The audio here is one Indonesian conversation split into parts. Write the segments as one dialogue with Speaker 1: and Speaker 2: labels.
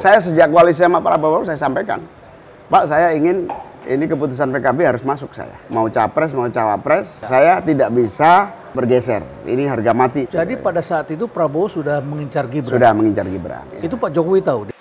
Speaker 1: Saya sejak koalisi sama Prabowo saya sampaikan, Pak, saya ingin ini keputusan PKB harus masuk saya. Mau capres, mau cawapres, saya tidak bisa bergeser. Ini harga mati.
Speaker 2: Jadi pada saat itu Prabowo sudah mengincar Gibran?
Speaker 1: Sudah mengincar Gibran. Ya.
Speaker 2: Itu Pak Jokowi tahu?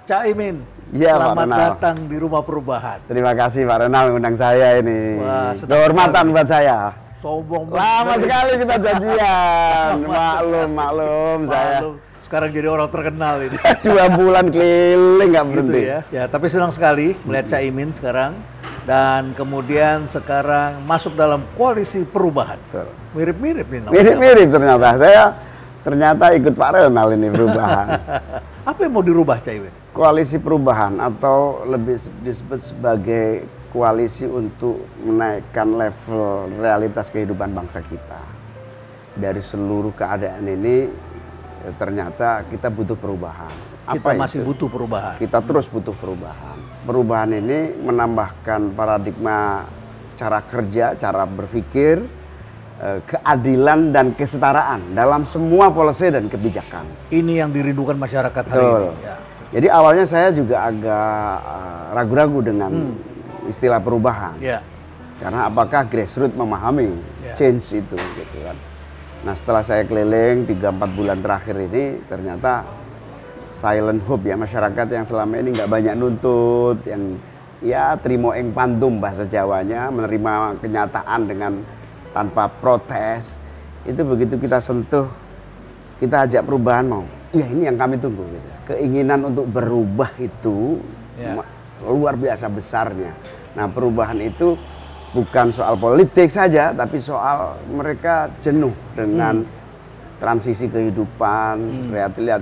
Speaker 2: Caimin,
Speaker 1: ya,
Speaker 2: selamat datang di Rumah Perubahan.
Speaker 1: Terima kasih Pak Renal mengundang saya ini.
Speaker 2: Wah,
Speaker 1: kehormatan buat saya.
Speaker 2: Sombong.
Speaker 1: Lama sekali kita janjian. Maklum saya.
Speaker 2: Sekarang jadi orang terkenal ini.
Speaker 1: 2 bulan keliling nggak berhenti.
Speaker 2: Gitu ya. Ya, tapi senang sekali melihat Caimin sekarang. Dan kemudian sekarang masuk dalam koalisi perubahan. Mirip-mirip nih namanya.
Speaker 1: Mirip-mirip ternyata. Saya ternyata ikut Pak Renal ini perubahan.
Speaker 2: Apa yang mau dirubah Caimin?
Speaker 1: Koalisi perubahan atau lebih disebut sebagai koalisi untuk menaikkan level realitas kehidupan bangsa kita. Dari seluruh keadaan ini ternyata kita butuh perubahan.
Speaker 2: Kita masih butuh perubahan.
Speaker 1: Kita terus butuh perubahan. Perubahan ini menambahkan paradigma cara kerja, cara berpikir, keadilan dan kesetaraan dalam semua policy dan kebijakan.
Speaker 2: Ini yang dirindukan masyarakat hari ini. Ya.
Speaker 1: Jadi awalnya saya juga agak ragu-ragu dengan istilah perubahan.
Speaker 2: Ya.
Speaker 1: Karena apakah grassroots memahami change itu gitu kan. Nah, setelah saya keliling 3-4 bulan terakhir ini ternyata silent hope ya, masyarakat yang selama ini nggak banyak nuntut, yang ya trimo ing pandum bahasa Jawanya, menerima kenyataan dengan tanpa protes. Itu begitu kita sentuh, kita ajak perubahan mau. Ya ini yang kami tunggu gitu. Keinginan untuk berubah itu luar biasa besarnya. Nah, perubahan itu bukan soal politik saja, tapi soal mereka jenuh dengan transisi kehidupan,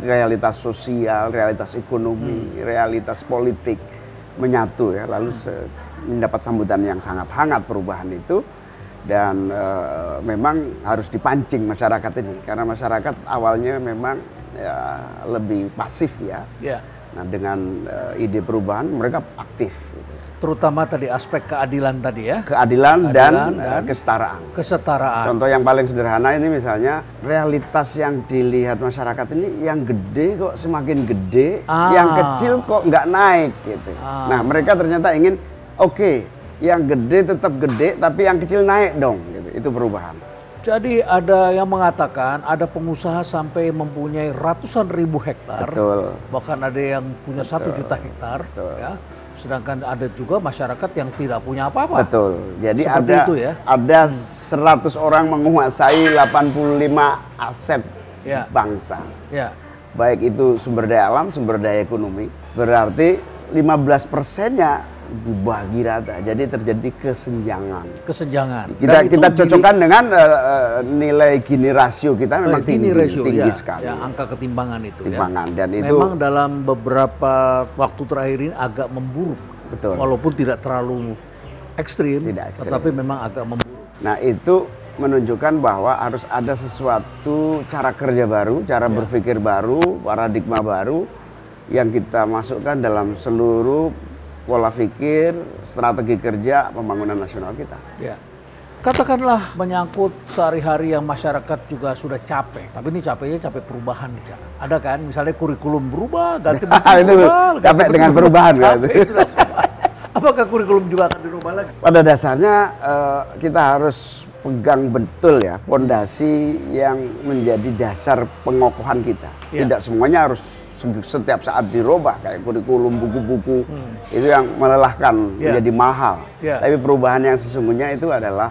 Speaker 1: realitas sosial, realitas ekonomi, realitas politik menyatu ya. Lalu mendapat sambutan yang sangat hangat perubahan itu. Dan memang harus dipancing masyarakat ini, karena masyarakat awalnya memang ya, lebih pasif ya. Nah, dengan ide perubahan mereka aktif.
Speaker 2: Terutama tadi aspek keadilan tadi ya.
Speaker 1: Keadilan dan kesetaraan.
Speaker 2: Kesetaraan.
Speaker 1: Contoh yang paling sederhana ini misalnya realitas yang dilihat masyarakat ini, yang gede kok semakin gede, yang kecil kok nggak naik gitu. Nah, mereka ternyata ingin yang gede tetap gede, tapi yang kecil naik dong. Gitu. Itu perubahan.
Speaker 2: Jadi ada yang mengatakan ada pengusaha sampai mempunyai ratusan ribu hektar.
Speaker 1: Betul.
Speaker 2: Bahkan ada yang punya 1 juta hektar. Ya. Sedangkan ada juga masyarakat yang tidak punya apa-apa.
Speaker 1: Betul. Jadi
Speaker 2: ada
Speaker 1: 100 orang menguasai 85 aset bangsa.
Speaker 2: Ya.
Speaker 1: Baik itu sumber daya alam, sumber daya ekonomi. Berarti 15%-nya dibagi rata, jadi terjadi kesenjangan. Kita cocokkan dengan nilai Gini rasio kita memang tinggi sekali.
Speaker 2: Ya, angka ketimbangan itu.
Speaker 1: Dan itu
Speaker 2: memang dalam beberapa waktu terakhir ini agak memburuk.
Speaker 1: Betul.
Speaker 2: Walaupun tidak terlalu ekstrim, tetapi memang agak memburuk.
Speaker 1: Nah, itu menunjukkan bahwa harus ada sesuatu cara kerja baru, cara berpikir baru, paradigma baru yang kita masukkan dalam seluruh pola pikir, strategi kerja pembangunan nasional kita.
Speaker 2: Ya. Katakanlah menyangkut sehari-hari yang masyarakat juga sudah capek. Tapi ini capeknya capek perubahan nih, Kak. Ada kan misalnya kurikulum berubah, ganti menteri berubah.
Speaker 1: Capek dengan perubahan kan?
Speaker 2: Apakah kurikulum juga akan dirubah lagi?
Speaker 1: Pada dasarnya kita harus pegang betul ya fondasi yang menjadi dasar pengokohan kita. Tidak semuanya harus setiap saat dirubah kayak kurikulum, buku-buku itu yang melelahkan, menjadi mahal. Tapi perubahan yang sesungguhnya itu adalah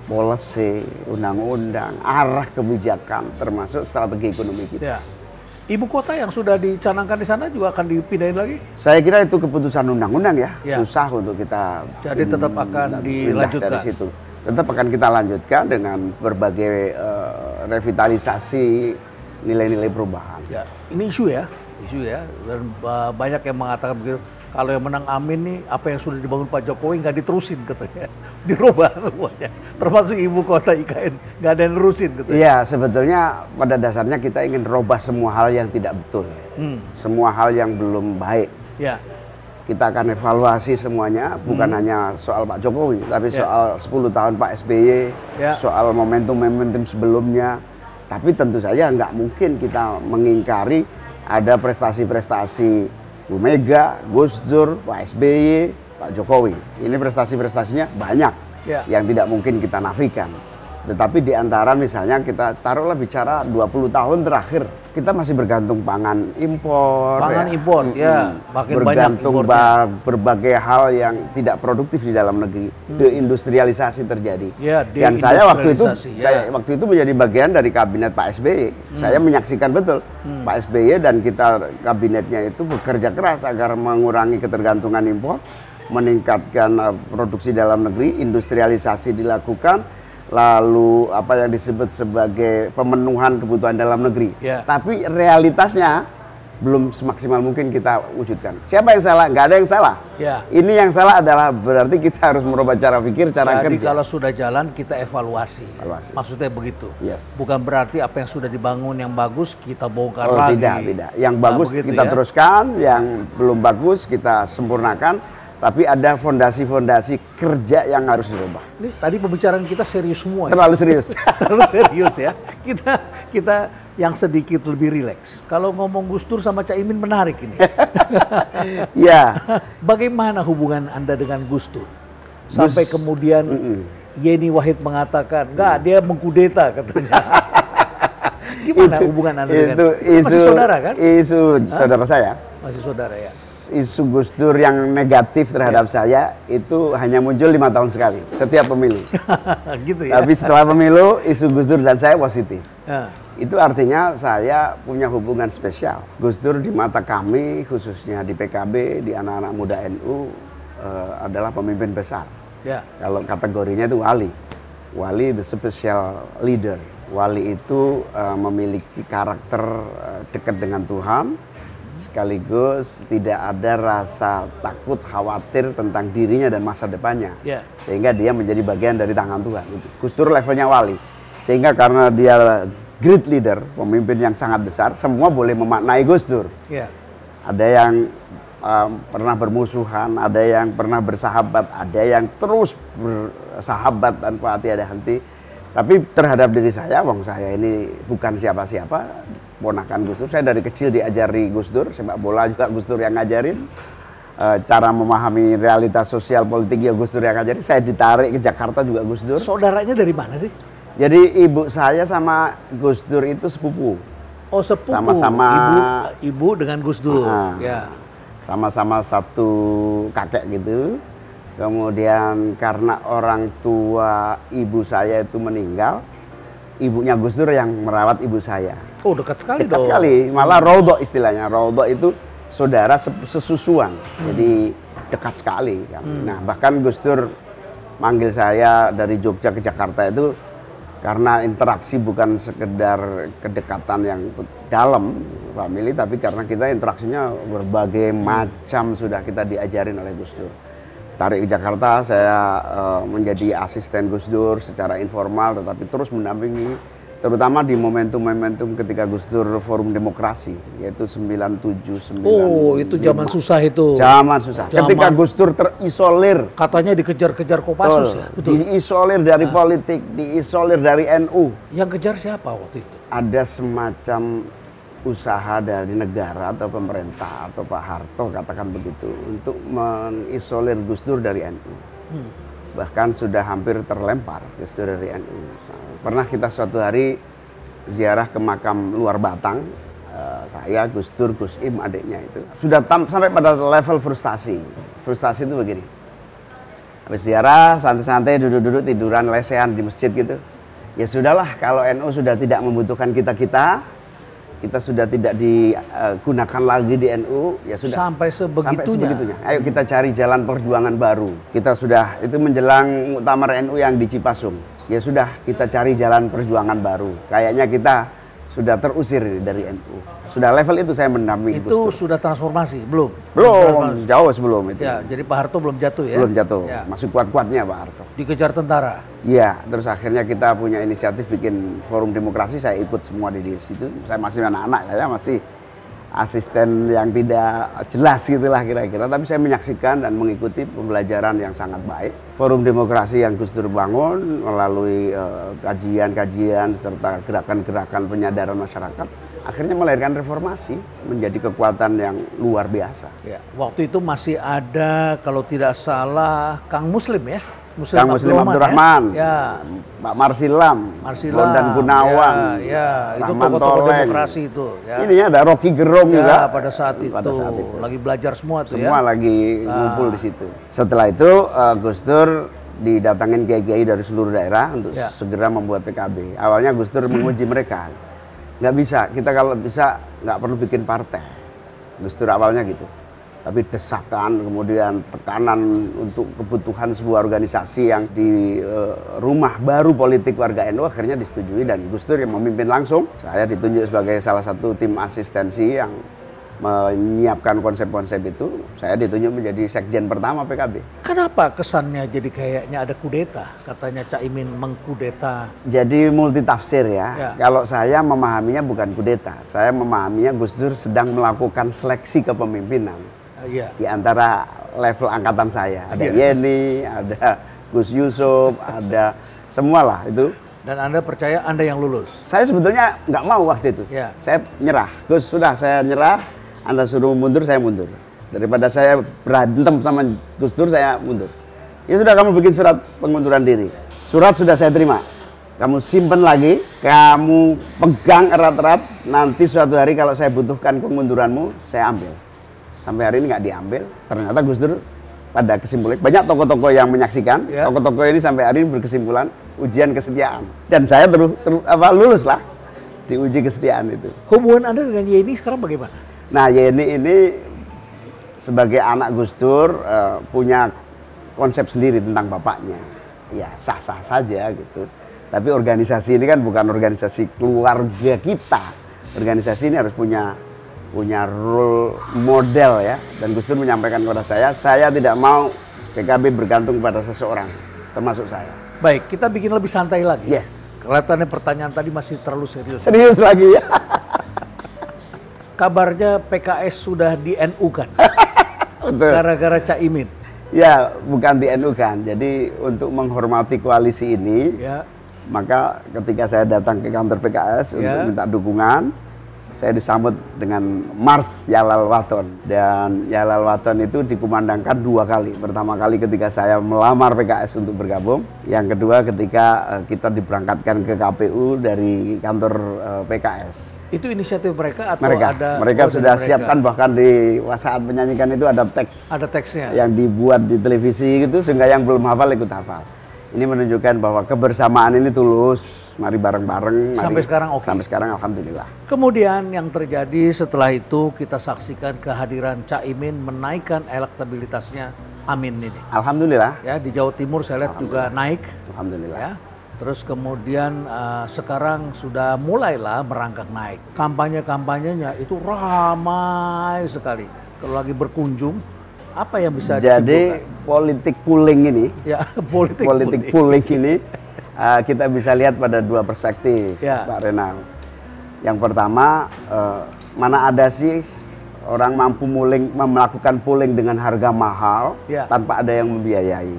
Speaker 1: policy, undang-undang, arah kebijakan, termasuk strategi ekonomi kita.
Speaker 2: Ibu kota yang sudah dicanangkan di sana juga akan dipindahin lagi?
Speaker 1: Saya kira itu keputusan undang-undang ya. Susah untuk kita.
Speaker 2: Jadi tetap akan dilanjutkan
Speaker 1: dari situ. Tetap akan kita lanjutkan dengan berbagai revitalisasi nilai-nilai perubahan.
Speaker 2: Ya, ini isu ya, dan banyak yang mengatakan begitu. Kalau yang menang Amin nih, apa yang sudah dibangun Pak Jokowi nggak diterusin katanya, dirubah semuanya, termasuk ibu kota IKN nggak ada yang nerusin katanya.
Speaker 1: Iya, sebetulnya pada dasarnya kita ingin robah semua hal yang tidak betul, semua hal yang belum baik.
Speaker 2: Ya.
Speaker 1: kita akan evaluasi semuanya, bukan hanya soal Pak Jokowi, tapi soal 10 tahun Pak SBY, soal momentum-momentum sebelumnya. Tapi tentu saja nggak mungkin kita mengingkari ada prestasi-prestasi Bu Mega, Gus Dur, Pak SBY, Pak Jokowi. Ini prestasi-prestasinya banyak yang tidak mungkin kita nafikan. Tetapi di antara misalnya kita taruhlah bicara 20 tahun terakhir, kita masih bergantung pangan impor.
Speaker 2: Pangan impor, makin
Speaker 1: bergantung
Speaker 2: banyak
Speaker 1: berbagai hal yang tidak produktif di dalam negeri. Deindustrialisasi terjadi. Dan saya waktu itu menjadi bagian dari kabinet Pak SBY. Saya menyaksikan betul Pak SBY dan kita kabinetnya itu bekerja keras agar mengurangi ketergantungan impor, meningkatkan produksi dalam negeri, industrialisasi dilakukan. Lalu apa yang disebut sebagai pemenuhan kebutuhan dalam negeri. Tapi realitasnya belum semaksimal mungkin kita wujudkan. Siapa yang salah? Nggak ada yang salah. Ini yang salah adalah berarti kita harus merubah cara pikir, cara kerja.
Speaker 2: Jadi kalau sudah jalan kita evaluasi. Maksudnya begitu. Bukan berarti apa yang sudah dibangun yang bagus kita bongkar lagi.
Speaker 1: Tidak. Yang bagus kita teruskan, yang belum bagus kita sempurnakan. Tapi ada fondasi-fondasi kerja yang harus dirubah.
Speaker 2: Ini tadi pembicaraan kita serius semua.
Speaker 1: Terlalu serius.
Speaker 2: Terlalu serius ya. Kita yang sedikit lebih rileks. Kalau ngomong Gus Dur sama Cak Imin menarik ini. Bagaimana hubungan Anda dengan Gus Dur? Sampai kemudian Yeni Wahid mengatakan, enggak, dia mengkudeta katanya. Gimana hubungan Anda dengan
Speaker 1: itu?
Speaker 2: Masih saudara kan?
Speaker 1: Isu saudara saya.
Speaker 2: Masih saudara ya.
Speaker 1: Isu Gus Dur yang negatif terhadap saya itu hanya muncul 5 tahun sekali setiap pemilu.
Speaker 2: Gitu ya.
Speaker 1: Tapi setelah pemilu isu Gus Dur dan saya positif. Itu artinya saya punya hubungan spesial. Gus Dur di mata kami khususnya di PKB, di anak-anak muda NU adalah pemimpin besar. Kalau kategorinya itu wali. Wali the special leader. Wali itu memiliki karakter dekat dengan Tuhan. Sekaligus tidak ada rasa takut, khawatir tentang dirinya dan masa depannya. Sehingga dia menjadi bagian dari tangan Tuhan. Gus Dur levelnya wali. Sehingga karena dia great leader, pemimpin yang sangat besar, semua boleh memaknai Gus Dur. Ada yang pernah bermusuhan, ada yang pernah bersahabat, ada yang terus bersahabat tanpa tiada henti. Tapi terhadap diri saya, wong saya ini bukan siapa-siapa, ponakan Gus Dur. Saya dari kecil diajari Gus Dur, sepak bola juga Gus Dur yang ngajarin. Cara memahami realitas sosial politik ya Gus Dur yang ngajarin. Saya ditarik ke Jakarta juga Gus Dur.
Speaker 2: Saudaranya dari mana sih?
Speaker 1: Jadi ibu saya sama Gus Dur itu sepupu.
Speaker 2: Oh sepupu,
Speaker 1: sama-sama
Speaker 2: ibu dengan Gus Dur.
Speaker 1: Sama-sama satu kakek gitu. Kemudian karena orang tua ibu saya itu meninggal, ibunya Gus Dur yang merawat ibu saya.
Speaker 2: Oh dekat sekali dong.
Speaker 1: Dekat sekali, malah raudhah istilahnya. Raudhah itu saudara sesusuan, jadi dekat sekali. Nah bahkan Gus Dur manggil saya dari Jogja ke Jakarta itu karena interaksi bukan sekedar kedekatan yang dalam family, tapi karena kita interaksinya berbagai macam sudah kita diajarin oleh Gus Dur. Tarik ke Jakarta, saya menjadi asisten Gus Dur secara informal, tetapi terus mendampingi, terutama di momentum-momentum ketika Gus Dur Forum Demokrasi, yaitu 97, 95.
Speaker 2: Oh, itu zaman susah itu.
Speaker 1: Zaman susah. Ketika Gus Dur terisolir.
Speaker 2: Katanya dikejar-kejar Kopassus ya?
Speaker 1: Betul. Diisolir dari politik, diisolir dari NU.
Speaker 2: Yang kejar siapa waktu itu?
Speaker 1: Ada semacam usaha dari negara atau pemerintah atau Pak Harto katakan begitu untuk mengisolir Gus Dur dari NU. Bahkan sudah hampir terlempar Gus Dur dari NU. Pernah kita suatu hari ziarah ke makam luar Batang, saya, Gus Dur, Gus Im adiknya itu sudah sampai pada level frustasi. Frustasi itu begini. Habis ziarah santai-santai duduk-duduk tiduran lesehan di masjid gitu. Ya sudahlah kalau NU sudah tidak membutuhkan kita sudah tidak digunakan lagi di NU, ya sudah.
Speaker 2: Sampai sebegitunya.
Speaker 1: Ayo kita cari jalan perjuangan baru. Kita sudah, itu menjelang muktamar NU yang di Cipasung. Ya sudah, kita cari jalan perjuangan baru. Kayaknya kita sudah terusir dari NU. Sudah level itu saya mendampingi Gus Dur.
Speaker 2: Itu sudah transformasi? Belum?
Speaker 1: Belum, jauh sebelum itu.
Speaker 2: Ya, jadi Pak Harto belum jatuh ya?
Speaker 1: Belum jatuh, masih kuat-kuatnya Pak Harto.
Speaker 2: Dikejar tentara?
Speaker 1: Iya, terus akhirnya kita punya inisiatif bikin Forum Demokrasi, saya ikut semua di situ. Saya masih anak-anak, saya masih asisten yang tidak jelas gitulah kira-kira. Tapi saya menyaksikan dan mengikuti pembelajaran yang sangat baik. Forum demokrasi yang Gus Dur bangun melalui kajian-kajian serta gerakan-gerakan penyadaran masyarakat, akhirnya melahirkan reformasi menjadi kekuatan yang luar biasa.
Speaker 2: Ya, waktu itu masih ada kalau tidak salah Kang Muslim ya?
Speaker 1: Kang Muslim Abdurrahman,
Speaker 2: ya.
Speaker 1: Pak Marsilam, Bondan Gunawan,
Speaker 2: ya, itu
Speaker 1: Rahman
Speaker 2: tokoh-tokoh
Speaker 1: Toleng.
Speaker 2: demokrasi itu. Ya.
Speaker 1: Ini ada Rocky Gerung
Speaker 2: ya,
Speaker 1: juga.
Speaker 2: Pada saat itu lagi belajar semua tuh
Speaker 1: semua
Speaker 2: ya.
Speaker 1: lagi ngumpul di situ. Setelah itu Gus Dur didatangin kiai-kiai dari seluruh daerah untuk segera membuat PKB. Awalnya Gus Dur menguji mereka. Nggak bisa, kita kalau bisa nggak perlu bikin partai. Gus Dur awalnya gitu. Tapi desakan, kemudian tekanan untuk kebutuhan sebuah organisasi yang di rumah baru politik warga NU akhirnya disetujui dan Gus Dur yang memimpin langsung. Saya ditunjuk sebagai salah satu tim asistensi yang menyiapkan konsep-konsep itu. Saya ditunjuk menjadi sekjen pertama PKB.
Speaker 2: Kenapa kesannya jadi kayaknya ada kudeta? Katanya Caimin mengkudeta.
Speaker 1: Jadi multi tafsir ya. Kalau saya memahaminya bukan kudeta. Saya memahaminya Gus Dur sedang melakukan seleksi kepemimpinan. Di antara level angkatan saya. Ada Yeni, ada Gus Yusuf, ada semualah itu.
Speaker 2: Dan Anda percaya Anda yang lulus?
Speaker 1: Saya sebetulnya nggak mau waktu itu. Saya nyerah. Gus, sudah saya nyerah. Anda suruh mundur, saya mundur. Daripada saya berantem sama Gus Dur, saya mundur. Ya sudah, kamu bikin surat pengunduran diri. Surat sudah saya terima. Kamu simpen lagi, kamu pegang erat-erat. Nanti suatu hari kalau saya butuhkan pengunduranmu, saya ambil. Sampai hari ini nggak diambil. Ternyata Gus Dur pada kesimpulan, banyak tokoh-tokoh yang menyaksikan, tokoh-tokoh ini sampai hari ini berkesimpulan ujian kesetiaan. Dan saya lulus lah di uji kesetiaan itu.
Speaker 2: Hubungan Anda dengan Yeni sekarang bagaimana?
Speaker 1: Nah, Yeni ini sebagai anak Gus Dur punya konsep sendiri tentang bapaknya. Ya sah-sah saja gitu. Tapi organisasi ini kan bukan organisasi keluarga kita. Organisasi ini harus punya role model ya. Dan Gus Dur menyampaikan kepada saya tidak mau PKB bergantung pada seseorang, termasuk saya.
Speaker 2: Baik, kita bikin lebih santai lagi.
Speaker 1: Yes.
Speaker 2: Kelihatannya pertanyaan tadi masih terlalu serius.
Speaker 1: Serius lagi ya.
Speaker 2: Kabarnya PKS sudah di NU kan?
Speaker 1: Betul.
Speaker 2: Gara-gara Caimin.
Speaker 1: Ya, bukan di NU kan. Jadi untuk menghormati koalisi ini, maka ketika saya datang ke kantor PKS untuk minta dukungan, saya disambut dengan Mars Yalal Waton. Dan Yalal Waton itu dikumandangkan 2 kali. Pertama kali ketika saya melamar PKS untuk bergabung. Yang kedua ketika kita diberangkatkan ke KPU dari kantor PKS.
Speaker 2: Itu inisiatif mereka atau
Speaker 1: mereka sudah siapkan, bahkan di saat menyanyikan itu ada teks.
Speaker 2: Ada teksnya.
Speaker 1: Yang dibuat di televisi gitu, sehingga yang belum hafal ikut hafal. Ini menunjukkan bahwa kebersamaan ini tulus. Mari bareng-bareng.
Speaker 2: Sampai sekarang oke.
Speaker 1: Sampai sekarang alhamdulillah.
Speaker 2: Kemudian yang terjadi setelah itu kita saksikan kehadiran Caimin menaikkan elektabilitasnya Amin ini.
Speaker 1: Alhamdulillah.
Speaker 2: Ya, di Jawa Timur saya lihat juga naik.
Speaker 1: Alhamdulillah.
Speaker 2: Ya. Terus kemudian sekarang sudah mulailah merangkak naik. Kampanye-kampanyenya itu ramai sekali. Kalau lagi berkunjung, apa yang bisa disimpulkan?
Speaker 1: Jadi politik pooling ini, politik pooling ini kita bisa lihat pada 2 perspektif, Pak Renal. Yang pertama, mana ada sih orang mampu melakukan pooling dengan harga mahal tanpa ada yang membiayai.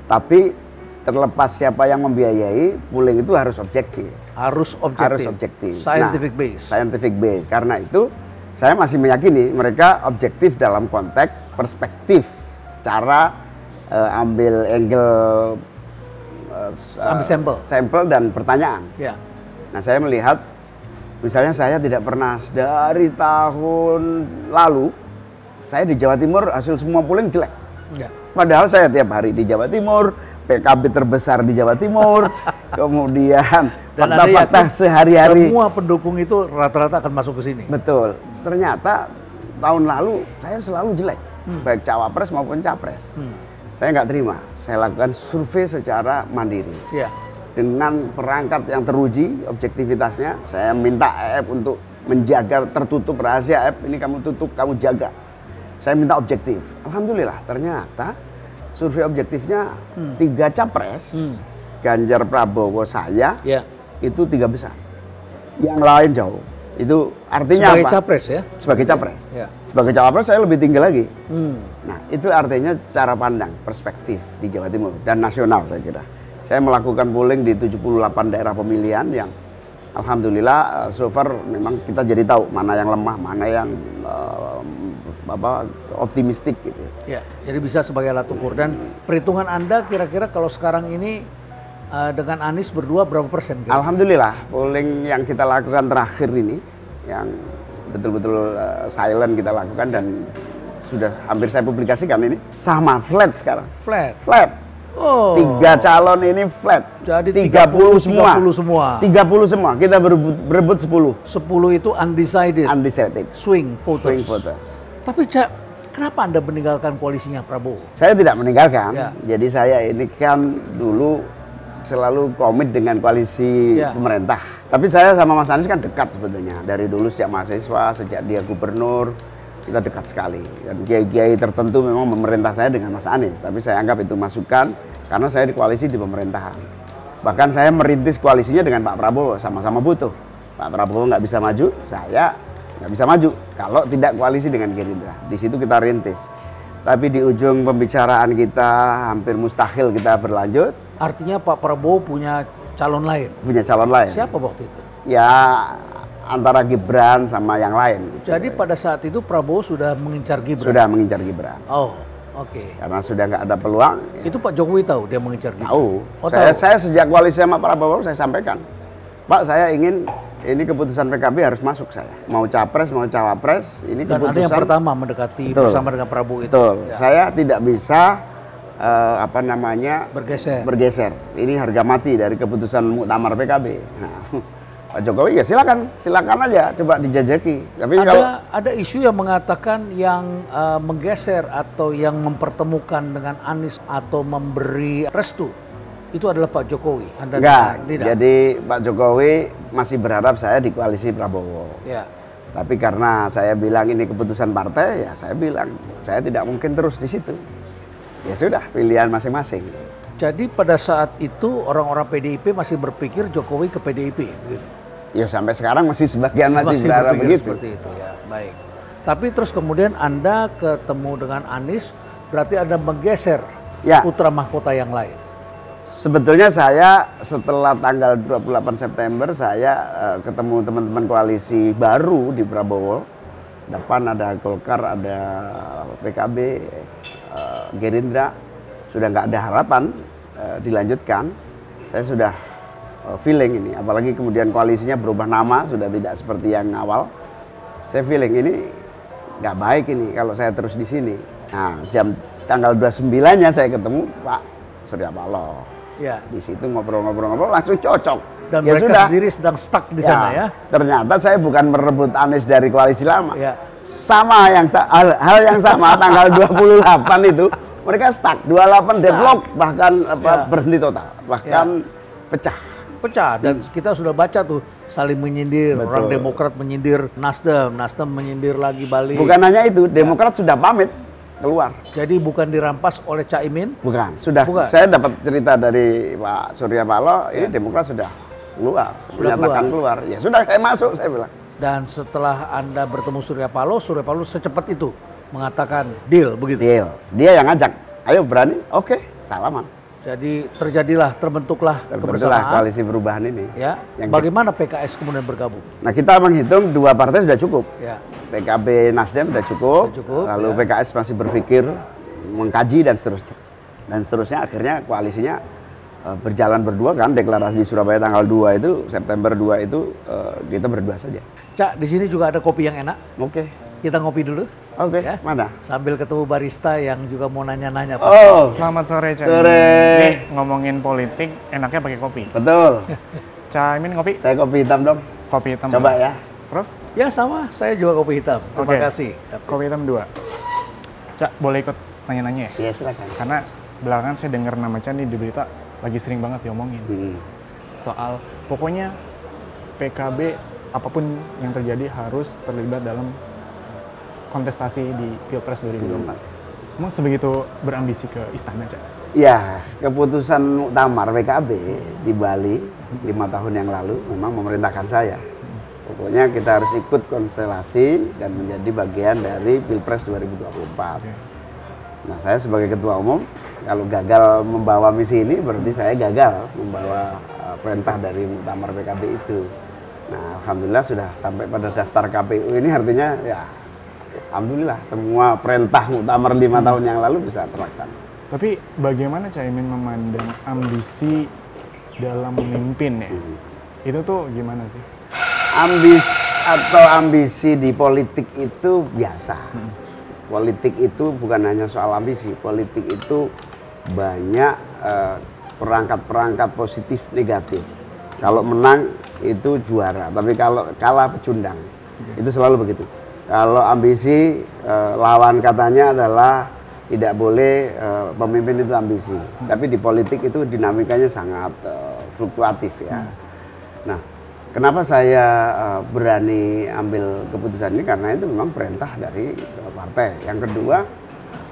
Speaker 1: Tapi terlepas siapa yang membiayai, pooling itu harus objektif.
Speaker 2: Harus objektif. Scientific base.
Speaker 1: Scientific base. Karena itu saya masih meyakini mereka objektif dalam konteks perspektif, cara ambil angle sampel dan pertanyaan. Nah, saya melihat, misalnya saya tidak pernah dari tahun lalu, saya di Jawa Timur hasil semua pooling jelek. Padahal saya tiap hari di Jawa Timur, PKB terbesar di Jawa Timur, kemudian fakta-fakta sehari-hari.
Speaker 2: Semua pendukung itu rata-rata akan masuk ke sini.
Speaker 1: Betul. Ternyata tahun lalu saya selalu jelek, baik cawapres maupun capres. Saya nggak terima. Saya lakukan survei secara mandiri. Dengan perangkat yang teruji, objektivitasnya, saya minta EF untuk menjaga tertutup rahasia EF, ini kamu tutup, kamu jaga. Saya minta objektif. Alhamdulillah, ternyata survei objektifnya 3 capres, Ganjar, Prabowo, saya, itu 3 besar. Yang lain jauh. Itu artinya
Speaker 2: sebagai
Speaker 1: apa?
Speaker 2: capres ya?
Speaker 1: Sebagai capres.
Speaker 2: Ya.
Speaker 1: Sebagai cawapres saya lebih tinggi lagi.
Speaker 2: Hmm.
Speaker 1: Nah, itu artinya cara pandang, perspektif di Jawa Timur dan nasional saya kira. Saya melakukan polling di 78 daerah pemilihan yang alhamdulillah so far memang kita jadi tahu mana yang lemah, mana yang optimistik gitu.
Speaker 2: Ya, jadi bisa sebagai alat ukur. Dan perhitungan Anda kira-kira kalau sekarang ini dengan Anies berdua berapa persen? Kira-kira?
Speaker 1: Alhamdulillah, polling yang kita lakukan terakhir ini, yang betul-betul silent kita lakukan dan sudah hampir saya publikasikan ini, sama flat sekarang.
Speaker 2: Flat.
Speaker 1: Flat.
Speaker 2: Oh.
Speaker 1: 3 calon ini flat.
Speaker 2: Jadi
Speaker 1: 30 semua.
Speaker 2: 30 semua.
Speaker 1: 30 semua. Kita berebut 10.
Speaker 2: 10 itu undecided.
Speaker 1: Undecided.
Speaker 2: Swing voters.
Speaker 1: Swing voters.
Speaker 2: Tapi Cak, kenapa Anda meninggalkan koalisinya Prabowo?
Speaker 1: Saya tidak meninggalkan.
Speaker 2: Ya.
Speaker 1: Jadi saya ini kan dulu selalu komit dengan koalisi pemerintah. Tapi saya sama Mas Anies kan dekat sebetulnya. Dari dulu sejak mahasiswa, sejak dia gubernur, kita dekat sekali. Dan kiai-kiai tertentu memang memerintah saya dengan Mas Anies. Tapi saya anggap itu masukan karena saya di koalisi di pemerintahan. Bahkan saya merintis koalisinya dengan Pak Prabowo, sama-sama butuh. Pak Prabowo nggak bisa maju, saya nggak bisa maju kalau tidak koalisi dengan Gerindra. Di situ kita rintis. Tapi di ujung pembicaraan kita hampir mustahil kita berlanjut.
Speaker 2: Artinya Pak Prabowo punya calon lain?
Speaker 1: Punya calon lain.
Speaker 2: Siapa waktu itu?
Speaker 1: Ya antara Gibran sama yang lain. Gitu.
Speaker 2: Jadi pada saat itu Prabowo sudah mengincar Gibran?
Speaker 1: Sudah mengincar Gibran.
Speaker 2: Oh, oke.
Speaker 1: Karena sudah nggak ada peluang.
Speaker 2: Itu Pak Jokowi tahu dia mengincar Gibran?
Speaker 1: Tahu.
Speaker 2: Oh,
Speaker 1: Saya sejak koalisi sama Prabowo saya sampaikan, Pak, saya ingin ini keputusan PKB harus masuk saya. Mau capres, mau cawapres, ini
Speaker 2: Dan
Speaker 1: keputusan.
Speaker 2: ada yang pertama mendekati bersama dengan Prabowo itu.
Speaker 1: Betul.
Speaker 2: Ya.
Speaker 1: Saya tidak bisa bergeser. Ini harga mati dari keputusan muktamar PKB. Nah, Pak Jokowi ya silakan aja, coba dijajaki. Tapi
Speaker 2: ada isu yang mengatakan yang menggeser atau yang mempertemukan dengan Anies atau memberi restu itu adalah Pak Jokowi.
Speaker 1: Enggak. Jadi Pak Jokowi masih berharap saya di koalisi Prabowo.
Speaker 2: Ya.
Speaker 1: Tapi karena saya bilang ini keputusan partai, ya saya bilang saya tidak mungkin terus di situ. Ya sudah, pilihan masing-masing.
Speaker 2: Jadi pada saat itu orang-orang PDIP masih berpikir Jokowi ke PDIP, gitu.
Speaker 1: Ya sampai sekarang masih sebagian masih berharap begitu.
Speaker 2: Seperti itu ya, baik. Tapi terus kemudian Anda ketemu dengan Anies, berarti Anda menggeser putra mahkota yang lain.
Speaker 1: Sebetulnya saya setelah tanggal 28 September saya ketemu teman-teman koalisi baru di Prabowo. Depan ada Golkar, ada PKB, Gerindra. Sudah nggak ada harapan dilanjutkan. Saya sudah feeling ini, apalagi kemudian koalisinya berubah nama, sudah tidak seperti yang awal. Saya feeling ini nggak baik ini kalau saya terus di sini. Nah, tanggal 29-nya saya ketemu Pak Surya Paloh.
Speaker 2: Ya.
Speaker 1: Di situ ngobrol-ngobrol langsung cocok.
Speaker 2: Dan
Speaker 1: ya
Speaker 2: mereka
Speaker 1: sudah.
Speaker 2: sendiri sedang stuck di sana ya.
Speaker 1: Ternyata saya bukan merebut Anies dari koalisi lama.
Speaker 2: Ya.
Speaker 1: Sama hal yang sama tanggal 28 itu mereka stuck, 28 deadlock bahkan berhenti total, bahkan pecah.
Speaker 2: Dan kita sudah baca tuh saling menyindir. Betul. Orang Demokrat menyindir Nasdem menyindir lagi balik.
Speaker 1: Bukan hanya itu, Demokrat sudah pamit keluar.
Speaker 2: Jadi bukan dirampas oleh Caimin?
Speaker 1: Bukan, sudah.
Speaker 2: Bukan.
Speaker 1: Saya dapat cerita dari Pak Surya Paloh, ini Demokrat sudah keluar, menyatakan keluar. Ya sudah, saya masuk, saya bilang.
Speaker 2: Dan setelah Anda bertemu Surya Paloh secepat itu mengatakan deal begitu?
Speaker 1: Deal. Dia yang ngajak, ayo berani, oke, salaman.
Speaker 2: Jadi terbentuklah kebersamaan.
Speaker 1: Koalisi perubahan ini.
Speaker 2: Ya. Bagaimana PKS kemudian bergabung?
Speaker 1: Nah, kita menghitung 2 partai sudah cukup.
Speaker 2: Ya.
Speaker 1: PKB Nasdem sudah cukup. Lalu PKS masih berpikir mengkaji dan seterusnya. Dan seterusnya akhirnya koalisinya berjalan berdua kan, deklarasi di Surabaya tanggal 2 itu, September 2 itu kita berdua saja.
Speaker 2: Cak, di sini juga ada kopi yang enak.
Speaker 1: Oke.
Speaker 2: Kita ngopi dulu.
Speaker 1: Oke,
Speaker 2: ya.
Speaker 1: Mana?
Speaker 2: Sambil ketemu barista yang juga mau nanya-nanya. Pak.
Speaker 3: Oh, selamat sore, Cak.
Speaker 1: Sore.
Speaker 3: Nih, ngomongin politik, enaknya pakai kopi.
Speaker 1: Betul.
Speaker 3: Cak Imin ngopi?
Speaker 1: Saya kopi hitam dong.
Speaker 3: Kopi hitam.
Speaker 1: Coba ya.
Speaker 3: Prof?
Speaker 2: Ya sama, saya juga kopi hitam. Terima kasih.
Speaker 3: Kopi hitam 2. Cak, boleh ikut nanya-nanya ya?
Speaker 1: Iya, silakan.
Speaker 3: Karena belakangan saya dengar nama Cak nih di berita lagi sering banget diomongin. Soal pokoknya PKB apapun yang terjadi harus terlibat dalam kontestasi di Pilpres 2024. Emang sebegitu berambisi ke istana, Cak?
Speaker 1: Ya, keputusan muktamar PKB di Bali 5 tahun yang lalu memang memerintahkan saya Pokoknya kita harus ikut konstelasi dan menjadi bagian dari Pilpres 2024. Nah, saya sebagai ketua umum, kalau gagal membawa misi ini berarti saya gagal membawa perintah dari Muktamar PKB itu. Nah, alhamdulillah sudah sampai pada daftar KPU ini, artinya ya alhamdulillah semua perintah Muktamar 5 tahun yang lalu bisa terlaksana.
Speaker 3: Tapi bagaimana Caimin memandang ambisi dalam memimpin ya? Itu tuh gimana sih?
Speaker 1: Ambisi di politik itu biasa. Politik itu bukan hanya soal ambisi, politik itu banyak perangkat-perangkat positif negatif. Kalau menang itu juara, tapi kalau kalah pecundang. Itu selalu begitu. Kalau ambisi, lawan katanya adalah tidak boleh pemimpin itu ambisi. Tapi di politik itu dinamikanya sangat fluktuatif ya. Nah, kenapa saya berani ambil keputusan ini? Karena itu memang perintah dari partai. Yang kedua,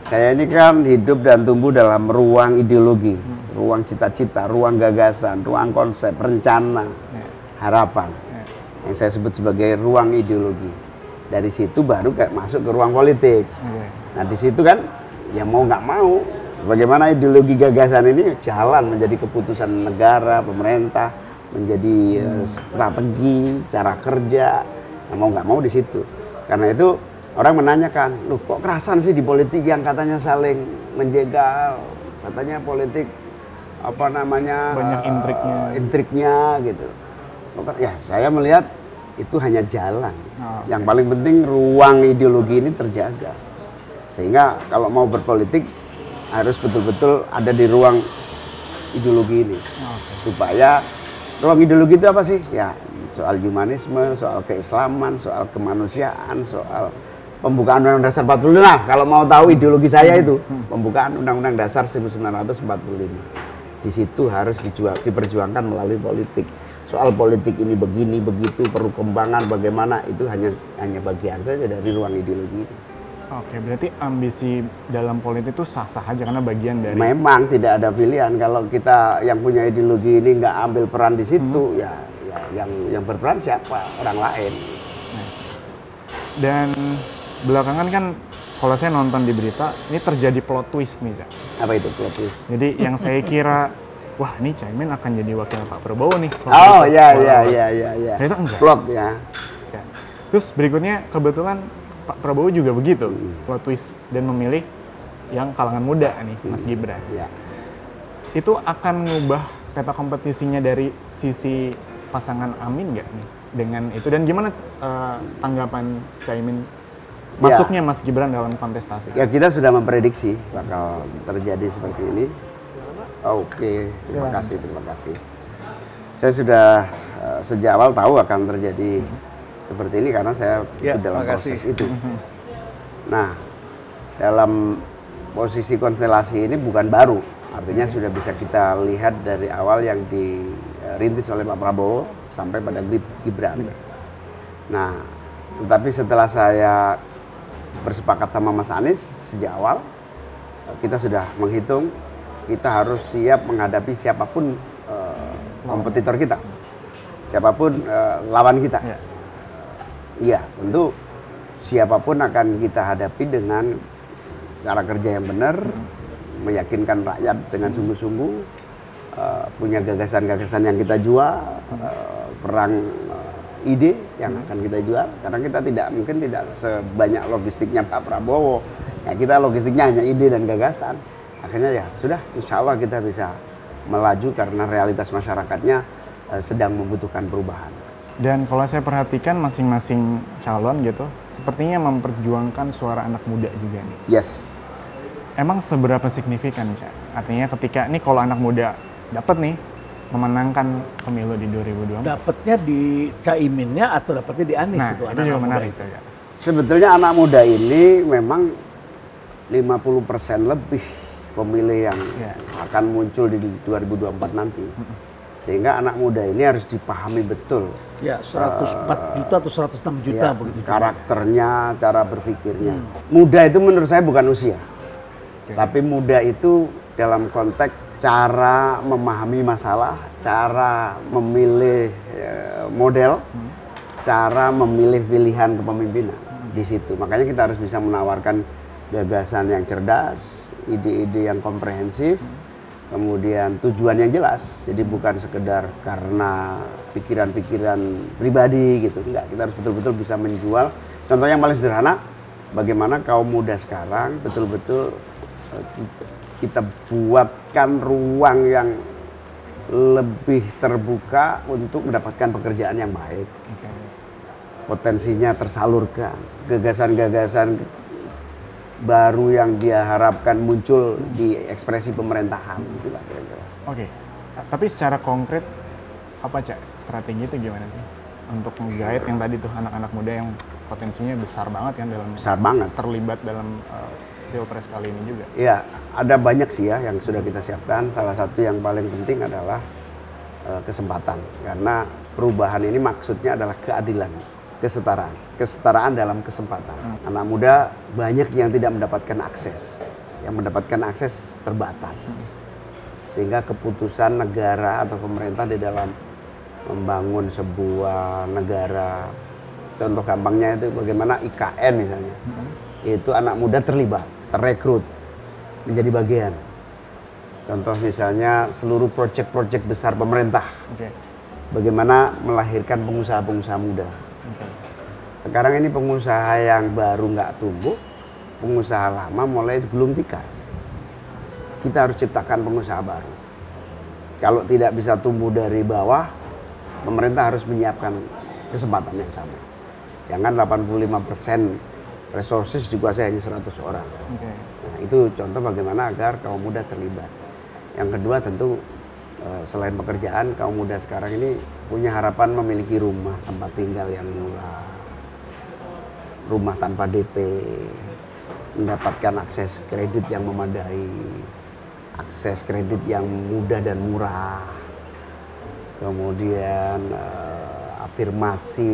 Speaker 1: saya ini kan hidup dan tumbuh dalam ruang ideologi, ruang cita-cita, ruang gagasan, ruang konsep, rencana, harapan. Yang saya sebut sebagai ruang ideologi. Dari situ baru kayak masuk ke ruang politik. Nah, di situ kan ya mau nggak mau, bagaimana ideologi gagasan ini jalan menjadi keputusan negara, pemerintah, menjadi strategi, cara kerja, mau nggak mau di situ. Karena itu orang menanyakan, loh kok kerasan sih di politik yang katanya saling menjegal, katanya politik apa namanya
Speaker 3: banyak
Speaker 1: intriknya gitu. Ya saya melihat itu hanya jalan. Yang paling penting ruang ideologi ini terjaga. Sehingga kalau mau berpolitik harus betul-betul ada di ruang ideologi ini. Supaya ruang ideologi itu apa sih? Ya, soal humanisme, soal keislaman, soal kemanusiaan, soal pembukaan Undang-Undang Dasar 45. Nah, kalau mau tahu ideologi saya itu, pembukaan Undang-Undang Dasar 1945. Di situ harus diperjuangkan melalui politik. Soal politik ini begini, begitu, perkembangan bagaimana, itu hanya bagian saja dari ruang ideologi ini.
Speaker 3: Oke, berarti ambisi dalam politik itu sah-sah aja karena bagian dari...
Speaker 1: Memang tidak ada pilihan. Kalau kita yang punya ideologi ini nggak ambil peran di situ, ya yang berperan siapa? Orang lain.
Speaker 3: Dan belakangan kan, kalau saya nonton di berita, ini terjadi plot twist nih, Cak.
Speaker 1: Apa itu plot twist?
Speaker 3: Jadi yang saya kira, wah ini Caimin akan jadi wakil Pak Prabowo nih.
Speaker 1: Oh iya.
Speaker 3: Ternyata enggak.
Speaker 1: Plot ya.
Speaker 3: Terus berikutnya kebetulan Pak Prabowo juga begitu, plot twist, dan memilih yang kalangan muda nih, Mas Gibran.
Speaker 1: Ya.
Speaker 3: Itu akan ngubah peta kompetisinya dari sisi pasangan Amin nggak nih dengan itu? Dan gimana tanggapan Caimin masuknya Mas Gibran dalam kontestasi?
Speaker 1: Ya, kita sudah memprediksi bakal terjadi seperti ini. Oke, terima kasih. Saya sudah sejak awal tahu akan terjadi seperti ini karena saya ikut dalam proses itu. Nah, dalam posisi konstelasi ini bukan baru, artinya sudah bisa kita lihat dari awal yang dirintis oleh Pak Prabowo sampai pada Gibran. Nah, tetapi setelah saya bersepakat sama Mas Anies sejak awal, kita sudah menghitung kita harus siap menghadapi siapapun kompetitor kita, siapapun lawan kita. Iya, tentu siapapun akan kita hadapi dengan cara kerja yang benar, meyakinkan rakyat dengan sungguh-sungguh, punya gagasan-gagasan yang kita jual, perang ide yang akan kita jual, karena kita mungkin tidak sebanyak logistiknya Pak Prabowo. Ya, kita logistiknya hanya ide dan gagasan. Akhirnya ya sudah, insya Allah kita bisa melaju karena realitas masyarakatnya sedang membutuhkan perubahan.
Speaker 3: Dan kalau saya perhatikan masing-masing calon gitu, sepertinya memperjuangkan suara anak muda juga nih.
Speaker 1: Yes.
Speaker 3: Emang seberapa signifikan, Cak? Artinya ketika ini kalau anak muda dapat nih memenangkan pemilu di 2024.
Speaker 2: Dapatnya di Caiminnya atau dapatnya di Anies?
Speaker 3: Nah,
Speaker 2: itu
Speaker 3: itu juga menarik. Ya.
Speaker 1: Sebetulnya anak muda ini memang 50% lebih pemilih yang akan muncul di 2024 nanti. Sehingga anak muda ini harus dipahami betul.
Speaker 2: Ya, 104 juta atau 106 juta begitu.
Speaker 1: Karakternya, cara berpikirnya. Muda itu menurut saya bukan usia. Tapi muda itu dalam konteks cara memahami masalah, cara memilih model, cara memilih pilihan kepemimpinan di situ. Makanya kita harus bisa menawarkan gagasan yang cerdas, ide-ide yang komprehensif, kemudian tujuan yang jelas. Jadi bukan sekedar karena pikiran-pikiran pribadi gitu, enggak. Kita harus betul-betul bisa menjual. Contoh yang paling sederhana, bagaimana kaum muda sekarang betul-betul kita buatkan ruang yang lebih terbuka untuk mendapatkan pekerjaan yang baik. Potensinya tersalurkan, gagasan-gagasan baru yang dia harapkan muncul di ekspresi pemerintahan, itulah kira-kira.
Speaker 3: Oke, tapi secara konkret apa Cak strategi itu gimana sih untuk menggait yang tadi tuh anak-anak muda yang potensinya besar banget kan dalam terlibat dalam Pilpres kali ini juga?
Speaker 1: Ya, ada banyak sih ya yang sudah kita siapkan. Salah satu yang paling penting adalah kesempatan, karena perubahan ini maksudnya adalah keadilan, kesetaraan dalam kesempatan. Anak muda banyak yang tidak mendapatkan akses, yang mendapatkan akses terbatas, sehingga keputusan negara atau pemerintah di dalam membangun sebuah negara, contoh gampangnya itu bagaimana IKN misalnya, itu anak muda terlibat, terrekrut menjadi bagian. Contoh misalnya seluruh proyek-proyek besar pemerintah, bagaimana melahirkan pengusaha-pengusaha muda. Sekarang ini pengusaha yang baru nggak tumbuh, pengusaha lama mulai gulung tikar. Kita harus ciptakan pengusaha baru. Kalau tidak bisa tumbuh dari bawah, pemerintah harus menyiapkan kesempatan yang sama. Jangan 85% resources dikuasai hanya 100 orang. Nah, itu contoh bagaimana agar kaum muda terlibat. Yang kedua tentu selain pekerjaan, kaum muda sekarang ini punya harapan memiliki rumah, tempat tinggal yang murah, rumah tanpa DP, mendapatkan akses kredit yang memadai, akses kredit yang mudah dan murah, kemudian afirmasi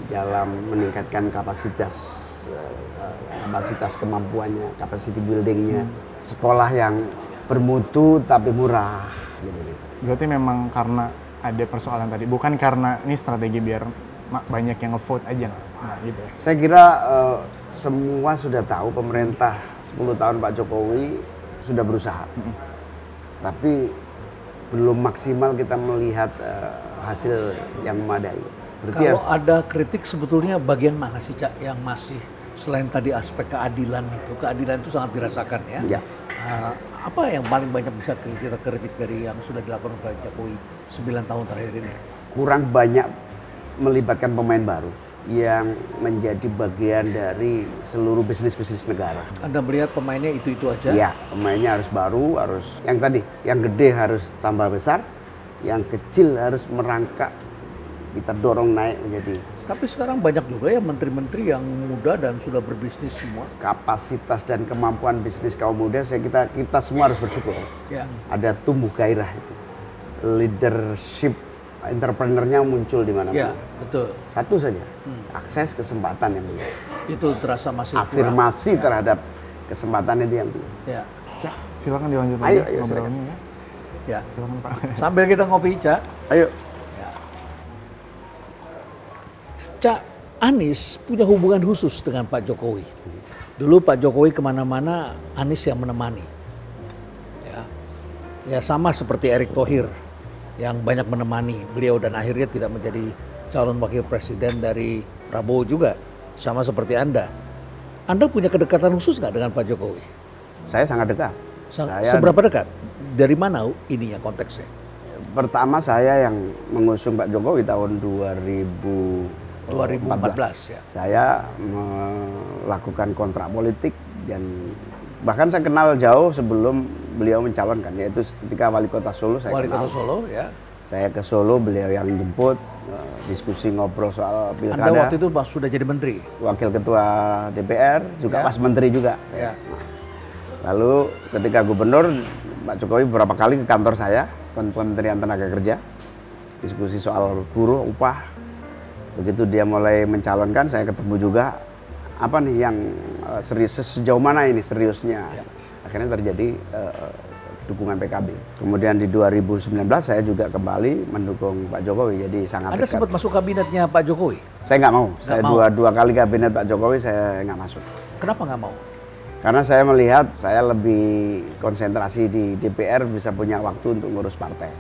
Speaker 1: dalam meningkatkan kapasitas kemampuannya, capacity buildingnya, sekolah yang bermutu tapi murah.
Speaker 3: Berarti memang karena ada persoalan tadi, bukan karena ini strategi biar banyak yang nge-vote aja. Nah, gitu.
Speaker 1: Saya kira semua sudah tahu pemerintah 10 tahun Pak Jokowi sudah berusaha, tapi belum maksimal kita melihat hasil yang memadai.
Speaker 2: Berarti kalau ada kritik sebetulnya bagian mana sih Cak yang masih selain tadi aspek keadilan itu sangat dirasakan ya. Apa yang paling banyak bisa kita kritik dari yang sudah dilakukan oleh Jokowi 9 tahun terakhir ini?
Speaker 1: Kurang banyak melibatkan pemain baru yang menjadi bagian dari seluruh bisnis-bisnis negara.
Speaker 2: Anda melihat pemainnya itu-itu aja?
Speaker 1: Iya, pemainnya harus baru, harus yang tadi, yang gede harus tambah besar, yang kecil harus merangkak, kita dorong naik menjadi.
Speaker 2: Tapi sekarang banyak juga ya menteri-menteri yang muda dan sudah berbisnis semua.
Speaker 1: Kapasitas dan kemampuan bisnis kaum muda, kita semua harus bersyukur.
Speaker 2: Ya.
Speaker 1: Ada tumbuh gairah itu, leadership entrepreneurnya muncul di mana-mana.
Speaker 2: Ya, betul.
Speaker 1: Satu saja, akses kesempatan yang belum.
Speaker 2: Itu terasa masih
Speaker 1: afirmasi
Speaker 2: kurang.
Speaker 1: Terhadap kesempatan itu yang belum.
Speaker 2: Ya.
Speaker 3: Cak, silakan dilanjut lagi ngobrolnya ya.
Speaker 2: Ya.
Speaker 3: Silakan Pak.
Speaker 2: Sambil kita ngopi, Cak.
Speaker 1: Ayo.
Speaker 2: Ya. Cak, Anies punya hubungan khusus dengan Pak Jokowi. Dulu Pak Jokowi kemana-mana, Anies yang menemani. Ya sama seperti Erick Thohir yang banyak menemani beliau dan akhirnya tidak menjadi calon wakil presiden dari Prabowo juga. Sama seperti Anda. Anda punya kedekatan khusus nggak dengan Pak Jokowi?
Speaker 1: Saya sangat dekat.
Speaker 2: Seberapa dekat? Dari mana ininya konteksnya?
Speaker 1: Pertama saya yang mengusung Pak Jokowi tahun
Speaker 2: 2014 ya.
Speaker 1: Saya melakukan kontrak politik dan bahkan saya kenal jauh sebelum beliau mencalonkan, yaitu ketika wali kota Solo saya
Speaker 2: Wali
Speaker 1: kenal.
Speaker 2: kota Solo ya.
Speaker 1: Saya ke Solo, beliau yang jemput, diskusi ngobrol soal pilkada.
Speaker 2: Anda waktu itu sudah jadi menteri?
Speaker 1: Wakil ketua DPR, juga pas menteri juga.
Speaker 2: Ya.
Speaker 1: Lalu ketika gubernur, Pak Jokowi beberapa kali ke kantor saya, Kementerian Tenaga Kerja, diskusi soal buruh, upah. Begitu dia mulai mencalonkan, saya ketemu juga, apa nih yang serius, sejauh mana ini seriusnya.
Speaker 2: Ya.
Speaker 1: Akhirnya terjadi dukungan PKB. Kemudian di 2019 saya juga kembali mendukung Pak Jokowi, jadi sangat
Speaker 2: Anda
Speaker 1: dekat.
Speaker 2: sempat masuk kabinetnya Pak Jokowi?
Speaker 1: Saya nggak mau.
Speaker 2: Nggak
Speaker 1: Saya
Speaker 2: mau.
Speaker 1: dua kali kabinet Pak Jokowi saya nggak masuk.
Speaker 2: Kenapa nggak mau?
Speaker 1: Karena saya melihat saya lebih konsentrasi di DPR, bisa punya waktu untuk ngurus partai.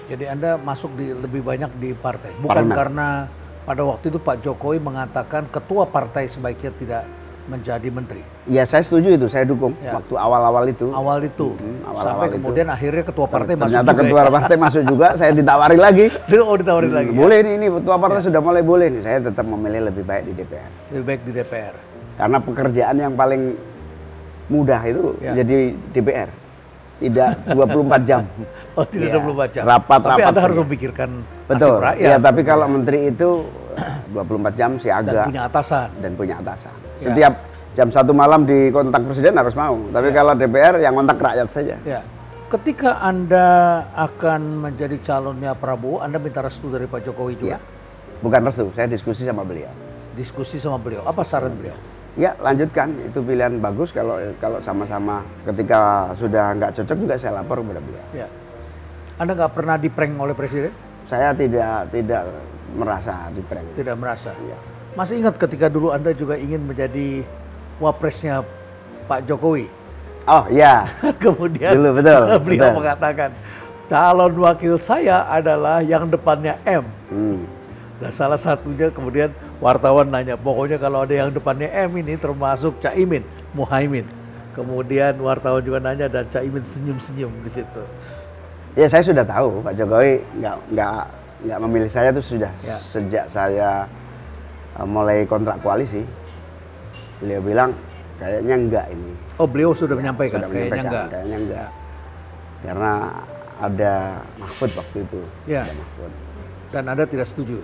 Speaker 2: Jadi Anda masuk lebih banyak di partai, bukan
Speaker 1: Parlemen.
Speaker 2: karena pada waktu itu Pak Jokowi mengatakan ketua partai sebaiknya tidak menjadi menteri.
Speaker 1: Ya saya setuju itu, saya dukung
Speaker 2: Ya.
Speaker 1: waktu awal-awal itu.
Speaker 2: Awal itu,
Speaker 1: awal-awal
Speaker 2: sampai
Speaker 1: itu.
Speaker 2: kemudian akhirnya ketua partai masuk
Speaker 1: Ternyata
Speaker 2: juga.
Speaker 1: ketua partai masuk juga, saya ditawari lagi.
Speaker 2: Oh, ditawarin lagi. Ya?
Speaker 1: Boleh ini ketua partai sudah mulai boleh nih. Saya tetap memilih lebih baik di DPR.
Speaker 2: Lebih baik di DPR.
Speaker 1: Karena pekerjaan yang paling mudah itu
Speaker 2: Ya.
Speaker 1: jadi DPR. Tidak 24 jam.
Speaker 2: Oh, tidak
Speaker 1: Ya,
Speaker 2: 24 jam.
Speaker 1: rapat
Speaker 2: Tapi Anda harus
Speaker 1: saja.
Speaker 2: memikirkan
Speaker 1: Betul.
Speaker 2: nasib rakyat.
Speaker 1: Ya, tapi kalau menteri itu 24 jam sih
Speaker 2: dan
Speaker 1: agak
Speaker 2: punya atasan.
Speaker 1: dan punya atasan.
Speaker 2: Ya.
Speaker 1: Setiap jam 1 malam di kontak presiden harus mau. Tapi kalau DPR yang kontak rakyat saja.
Speaker 2: Ya. Ketika Anda akan menjadi calonnya Prabowo, Anda minta restu dari Pak Jokowi juga?
Speaker 1: Ya. Bukan restu, saya diskusi sama beliau.
Speaker 2: Diskusi sama beliau. Apa saran beliau?
Speaker 1: Ya, lanjutkan. Itu pilihan bagus kalau sama-sama. Ketika sudah nggak cocok juga saya lapor kepada beliau.
Speaker 2: Ya. Anda nggak pernah diprank oleh presiden?
Speaker 1: Saya tidak merasa di-prank.
Speaker 2: Tidak merasa.
Speaker 1: Ya.
Speaker 2: Masih ingat ketika dulu Anda juga ingin menjadi wapresnya Pak Jokowi?
Speaker 1: Oh iya.
Speaker 2: Kemudian
Speaker 1: Dulu, betul,
Speaker 2: beliau
Speaker 1: betul.
Speaker 2: mengatakan calon wakil saya adalah yang depannya M. Nah, salah satunya kemudian wartawan nanya, pokoknya kalau ada yang depannya M ini termasuk Caimin, Muhaimin. Kemudian wartawan juga nanya dan Caimin senyum-senyum di situ.
Speaker 1: Ya saya sudah tahu Pak Jokowi nggak memilih saya itu sudah
Speaker 2: Ya.
Speaker 1: sejak saya mulai kontrak koalisi. Beliau bilang kayaknya enggak ini.
Speaker 2: Oh, beliau sudah menyampaikan,
Speaker 1: Sudah
Speaker 2: kayaknya enggak.
Speaker 1: Kayaknya enggak. Karena ada Mahfud waktu itu.
Speaker 2: Ya.
Speaker 1: Ada Mahfud.
Speaker 2: Dan Anda tidak setuju.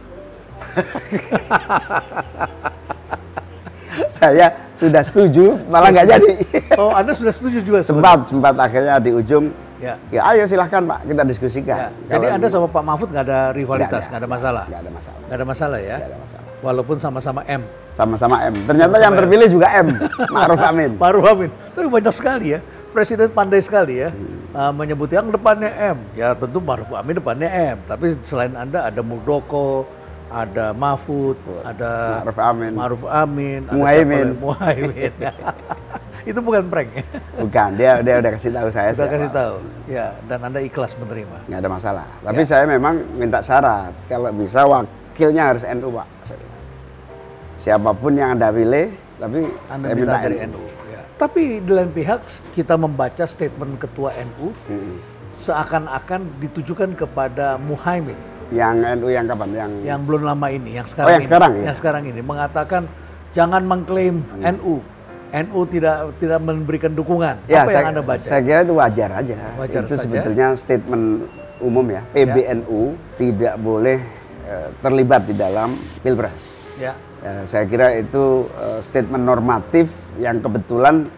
Speaker 1: Saya sudah setuju, malah nggak jadi.
Speaker 2: Oh, Anda sudah setuju juga sebenarnya?
Speaker 1: sempat akhirnya di ujung.
Speaker 2: Ya.
Speaker 1: Ya ayo silahkan Pak, kita diskusikan.
Speaker 2: Ya. Jadi Anda sama Pak Mahfud nggak ada rivalitas, nggak ada masalah?
Speaker 1: Nggak ada masalah.
Speaker 2: Nggak ada masalah ya?
Speaker 1: Nggak ada masalah.
Speaker 2: Walaupun sama-sama M.
Speaker 1: Sama-sama M. Ternyata
Speaker 2: Sama-sama
Speaker 1: yang terpilih juga M. Ma'ruf Amin.
Speaker 2: Ma'ruf Amin. Tapi banyak sekali ya. Presiden pandai sekali ya. Menyebut yang depannya M. Ya tentu Ma'ruf Amin depannya M. Tapi selain Anda ada Muldoko, ada Mahfud, ada
Speaker 1: Ma'ruf
Speaker 2: Amin,
Speaker 1: Amin.
Speaker 2: ada
Speaker 1: Muhaimin.
Speaker 2: siapa lagi? Muhaimin. Itu bukan prank ya?
Speaker 1: Bukan, dia udah kasih tahu saya.
Speaker 2: Sudah
Speaker 1: siapa.
Speaker 2: kasih tahu. Ya, dan Anda ikhlas menerima.
Speaker 1: Nggak ada masalah. Tapi
Speaker 2: Ya.
Speaker 1: saya memang minta syarat. Kalau bisa wakilnya harus NU Pak. Siapapun yang Anda pilih, tapi
Speaker 2: Anda
Speaker 1: saya
Speaker 2: minta
Speaker 1: minta
Speaker 2: dari NU. Ya. Tapi di lain pihak kita membaca statement Ketua NU seakan-akan ditujukan kepada Muhaimin.
Speaker 1: Yang NU yang kapan?
Speaker 2: Yang belum lama ini, yang sekarang
Speaker 1: yang
Speaker 2: ini,
Speaker 1: sekarang, ya?
Speaker 2: yang sekarang ini mengatakan jangan mengklaim NU tidak memberikan dukungan.
Speaker 1: Ya,
Speaker 2: Apa yang Anda baca?
Speaker 1: Saya kira itu wajar aja.
Speaker 2: Wajar
Speaker 1: itu
Speaker 2: saja.
Speaker 1: sebetulnya statement umum ya. PBNU tidak boleh terlibat di dalam Pilpres.
Speaker 2: Ya,
Speaker 1: Saya kira itu statement normatif yang kebetulan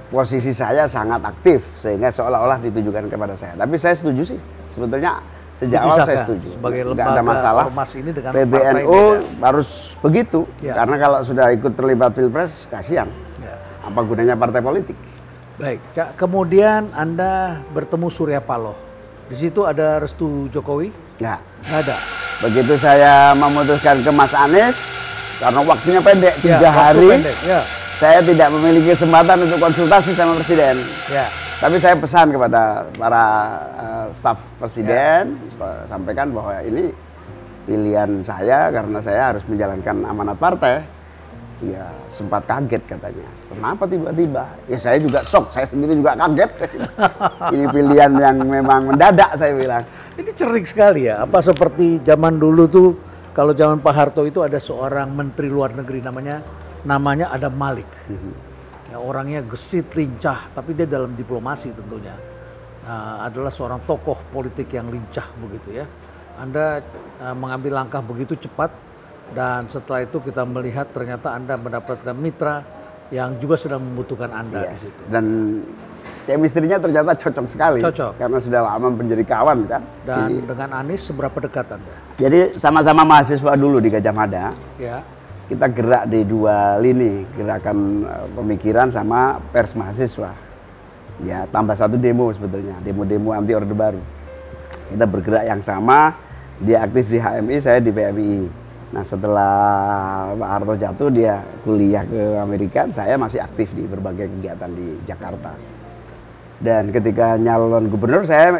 Speaker 1: posisi saya sangat aktif sehingga seolah-olah ditujukan kepada saya. Tapi saya setuju sih. Sebetulnya sejak awal saya
Speaker 2: dipisahkan
Speaker 1: setuju.
Speaker 2: sebagai
Speaker 1: Nggak
Speaker 2: lembaga
Speaker 1: ada masalah.
Speaker 2: ormas ini dengan partai
Speaker 1: PBNU
Speaker 2: beda.
Speaker 1: harus begitu.
Speaker 2: Ya.
Speaker 1: Karena kalau sudah ikut terlibat Pilpres, kasihan.
Speaker 2: ya.
Speaker 1: Apa gunanya partai politik?
Speaker 2: Baik, Cak. Kemudian Anda bertemu Surya Paloh. Di situ ada restu Jokowi?
Speaker 1: Nggak.
Speaker 2: Nggak ada.
Speaker 1: Begitu saya memutuskan ke Mas Anies, karena waktunya pendek,
Speaker 2: Ya,
Speaker 1: 3
Speaker 2: waktu
Speaker 1: hari,
Speaker 2: pendek, ya.
Speaker 1: saya tidak memiliki kesempatan untuk konsultasi sama Presiden.
Speaker 2: Ya.
Speaker 1: Tapi saya pesan kepada para staf Presiden, sampaikan bahwa ini pilihan saya karena saya harus menjalankan amanat partai. Ya sempat kaget katanya, kenapa tiba-tiba? Ya saya juga shock, saya sendiri juga kaget. Ini pilihan yang memang mendadak saya bilang.
Speaker 2: Ini cerik sekali ya. Apa seperti zaman dulu tuh, kalau zaman Pak Harto itu ada seorang menteri luar negeri namanya Adam Malik. Ya, orangnya gesit, lincah, tapi dia dalam diplomasi tentunya. Adalah seorang tokoh politik yang lincah begitu ya. Anda mengambil langkah begitu cepat dan setelah itu kita melihat ternyata Anda mendapatkan mitra yang juga sedang membutuhkan Anda
Speaker 1: Iya.
Speaker 2: di situ.
Speaker 1: Dan chemistry-nya ternyata cocok sekali.
Speaker 2: Cocok.
Speaker 1: Karena sudah lama menjadi kawan kan.
Speaker 2: Dan dengan Anies seberapa dekat Anda?
Speaker 1: Jadi sama-sama mahasiswa dulu di Gajah Mada.
Speaker 2: Ya.
Speaker 1: Kita gerak di 2 lini, gerakan pemikiran sama pers mahasiswa. Ya, tambah satu demo sebetulnya, demo-demo anti Orde Baru. Kita bergerak yang sama, dia aktif di HMI, saya di PMI. Nah, setelah Pak Harto jatuh, dia kuliah ke Amerika, saya masih aktif di berbagai kegiatan di Jakarta. Dan ketika nyalon gubernur, saya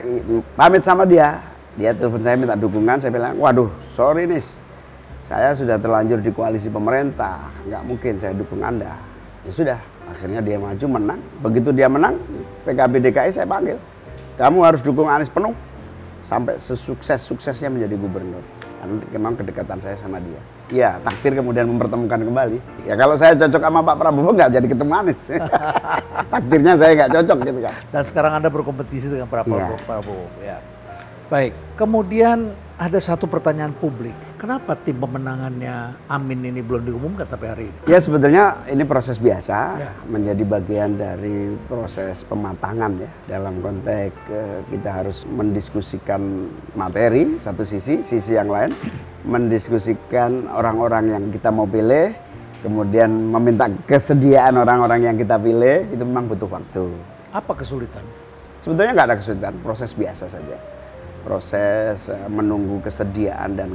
Speaker 1: pamit sama dia. Dia telepon saya minta dukungan, saya bilang, waduh, sorry nih, saya sudah terlanjur di koalisi pemerintah, nggak mungkin saya dukung Anda. Ya sudah, akhirnya dia maju menang. Begitu dia menang, PKB DKI saya panggil. Kamu harus dukung Anies penuh sampai sesukses-suksesnya menjadi gubernur. Karena memang kedekatan saya sama dia. Ya, takdir kemudian mempertemukan kembali. Ya kalau saya cocok sama Pak Prabowo nggak jadi ketemu Anies. Takdirnya saya nggak cocok gitu kan.
Speaker 2: Dan sekarang Anda berkompetisi dengan Prabowo. Ya. Baik, kemudian ada satu pertanyaan publik. Kenapa tim pemenangannya Amin ini belum diumumkan sampai hari ini?
Speaker 1: Ya sebetulnya ini proses biasa, menjadi bagian dari proses pematangan ya. Dalam konteks kita harus mendiskusikan materi satu sisi yang lain mendiskusikan orang-orang yang kita mau pilih, kemudian meminta kesediaan orang-orang yang kita pilih, itu memang butuh waktu.
Speaker 2: Apa kesulitan?
Speaker 1: Sebetulnya nggak ada kesulitan, proses biasa saja. Proses menunggu kesediaan dan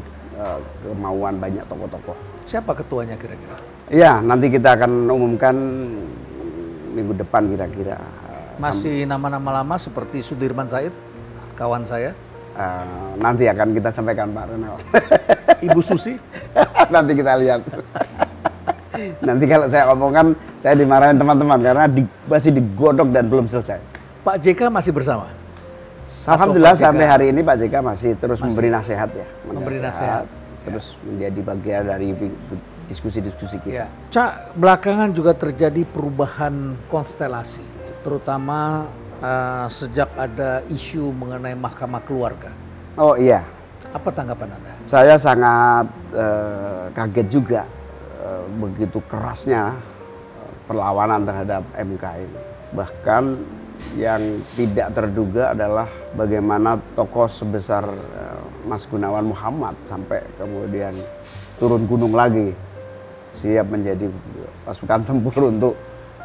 Speaker 1: kemauan banyak tokoh-tokoh.
Speaker 2: Siapa ketuanya kira-kira?
Speaker 1: Iya, nanti kita akan umumkan minggu depan kira-kira.
Speaker 2: Masih nama-nama lama seperti Sudirman Said, kawan saya?
Speaker 1: Nanti akan kita sampaikan Pak Ronald.
Speaker 2: Ibu Susi?
Speaker 1: Nanti kita lihat. Nanti kalau saya omongkan, saya dimarahin teman-teman karena masih digodok dan belum selesai.
Speaker 2: Pak JK masih bersama?
Speaker 1: Alhamdulillah sampai hari ini Pak JK masih terus memberi nasihat ya.
Speaker 2: Memberi nasihat.
Speaker 1: Terus menjadi bagian dari diskusi-diskusi kita.
Speaker 2: Ya. Cak, belakangan juga terjadi perubahan konstelasi. Terutama sejak ada isu mengenai mahkamah keluarga.
Speaker 1: Oh iya.
Speaker 2: Apa tanggapan Anda?
Speaker 1: Saya sangat kaget juga begitu kerasnya perlawanan terhadap MK ini. Bahkan yang tidak terduga adalah bagaimana tokoh sebesar Mas Gunawan Muhammad sampai kemudian turun gunung lagi, siap menjadi pasukan tempur untuk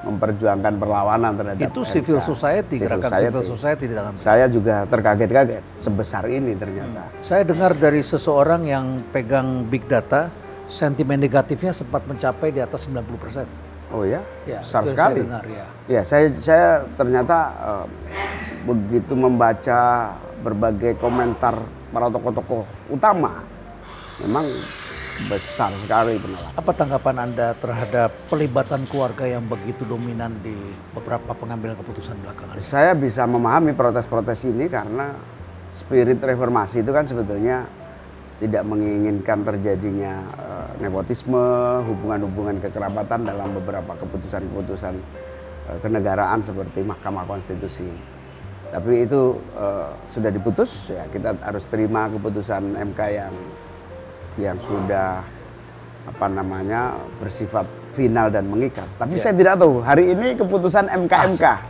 Speaker 1: memperjuangkan perlawanan terhadap
Speaker 2: itu
Speaker 1: MK.
Speaker 2: civil society, gerakan civil society di dalam.
Speaker 1: Saya juga terkaget-kaget sebesar ini ternyata.
Speaker 2: Saya dengar dari seseorang yang pegang big data, sentimen negatifnya sempat mencapai di atas 90%.
Speaker 1: Oh ya, besar
Speaker 2: itu
Speaker 1: sekali.
Speaker 2: Saya dengar, ya.
Speaker 1: Ya, saya ternyata begitu membaca berbagai komentar para tokoh-tokoh utama, memang besar sekali penolakan.
Speaker 2: Apa tanggapan Anda terhadap pelibatan keluarga yang begitu dominan di beberapa pengambilan keputusan belakangan?
Speaker 1: Saya bisa memahami protes-protes ini karena spirit reformasi itu kan sebetulnya tidak menginginkan terjadinya nepotisme, hubungan-hubungan kekerabatan dalam beberapa keputusan-keputusan kenegaraan seperti Mahkamah Konstitusi. Tapi itu sudah diputus, ya kita harus terima keputusan MK yang sudah bersifat final dan mengikat. Tapi saya tidak tahu hari ini keputusan MK.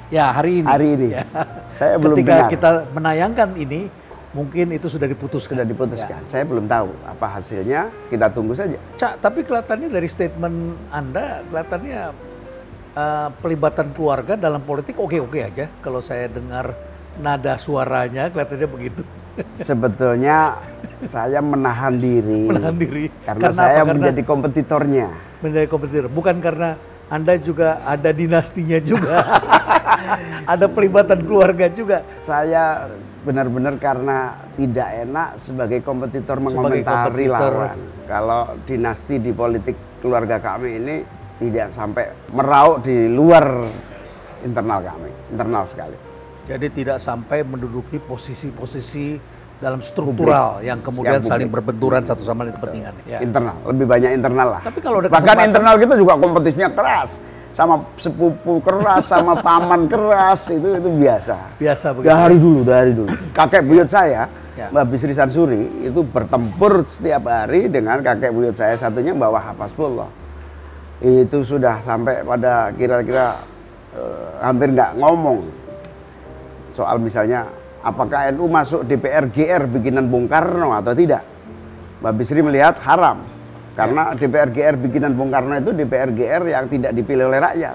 Speaker 2: Ya hari ini.
Speaker 1: Hari ini.
Speaker 2: Ya.
Speaker 1: Saya belum
Speaker 2: Ketika
Speaker 1: dengar.
Speaker 2: kita menayangkan ini, mungkin itu sudah diputuskan.
Speaker 1: Sudah diputuskan.
Speaker 2: Ya.
Speaker 1: Saya belum tahu apa hasilnya. Kita tunggu saja.
Speaker 2: Cak, tapi kelihatannya dari statement Anda, kelihatannya pelibatan keluarga dalam politik oke-oke aja. Kalau saya dengar nada suaranya, kelihatannya begitu.
Speaker 1: Sebetulnya saya menahan diri.
Speaker 2: Menahan diri.
Speaker 1: Karena saya menjadi kompetitornya.
Speaker 2: Menjadi kompetitor. Bukan karena Anda juga ada dinastinya juga. Ada pelibatan keluarga juga.
Speaker 1: Saya benar-benar karena tidak enak sebagai kompetitor mengomentari lawan. Kalau dinasti di politik keluarga kami ini tidak sampai merauk di luar internal kami, internal sekali.
Speaker 2: Jadi tidak sampai menduduki posisi-posisi dalam struktural yang kemudian saling berbenturan satu sama lain kepentingan.
Speaker 1: Ya. Internal, lebih banyak internal lah.
Speaker 2: Tapi kalau ada
Speaker 1: bahkan internal kita juga kompetisinya keras. Sama sepupu keras, sama paman keras, itu biasa.
Speaker 2: Biasa begitu.
Speaker 1: Dari dulu. Kakek buyut saya, Mbak Bisri Sansuri, itu bertempur setiap hari dengan kakek buyut saya satunya Mbak Wahab Hasbullah. Itu sudah sampai pada kira-kira hampir nggak ngomong soal misalnya apakah NU masuk DPR GR bikinan Bung Karno atau tidak. Mbak Bisri melihat haram. Karena DPR GR bikinan Bung Karno itu DPR GR yang tidak dipilih oleh rakyat.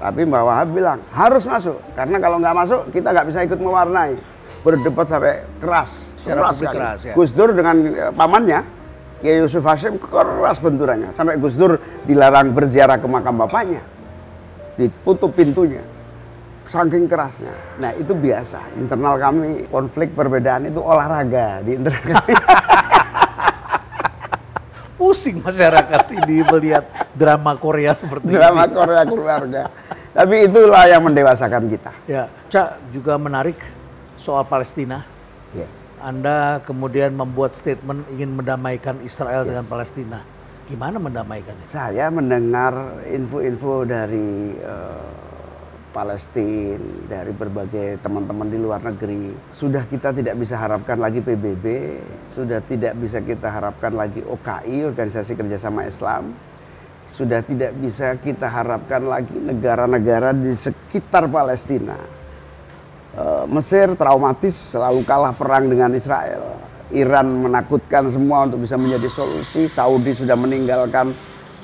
Speaker 1: Tapi Mbak Wahab bilang harus masuk, karena kalau nggak masuk kita nggak bisa ikut mewarnai. Berdebat sampai keras,
Speaker 2: Secara
Speaker 1: keras
Speaker 2: publik
Speaker 1: sekali.
Speaker 2: keras, ya.
Speaker 1: Gus Dur dengan pamannya, Kiai Yusuf Hashim, keras benturannya. Sampai Gus Dur dilarang berziarah ke makam bapaknya, ditutup pintunya. Saking kerasnya. Nah itu biasa, internal kami konflik perbedaan itu olahraga di internal kami.
Speaker 2: Pusing masyarakat ini melihat drama Korea seperti
Speaker 1: Drama
Speaker 2: ini.
Speaker 1: Korea keluarga. Tapi itulah yang mendewasakan kita.
Speaker 2: Ya, Cak, juga menarik soal Palestina.
Speaker 1: Yes.
Speaker 2: Anda kemudian membuat statement ingin mendamaikan Israel dengan Palestina. Gimana mendamaikannya?
Speaker 1: Saya mendengar info-info dari Palestina, dari berbagai teman-teman di luar negeri. Sudah kita tidak bisa harapkan lagi PBB, sudah tidak bisa kita harapkan lagi OKI, Organisasi Kerjasama Islam. Sudah tidak bisa kita harapkan lagi negara-negara di sekitar Palestina. Mesir traumatis, selalu kalah perang dengan Israel. Iran menakutkan semua untuk bisa menjadi solusi. Saudi sudah meninggalkan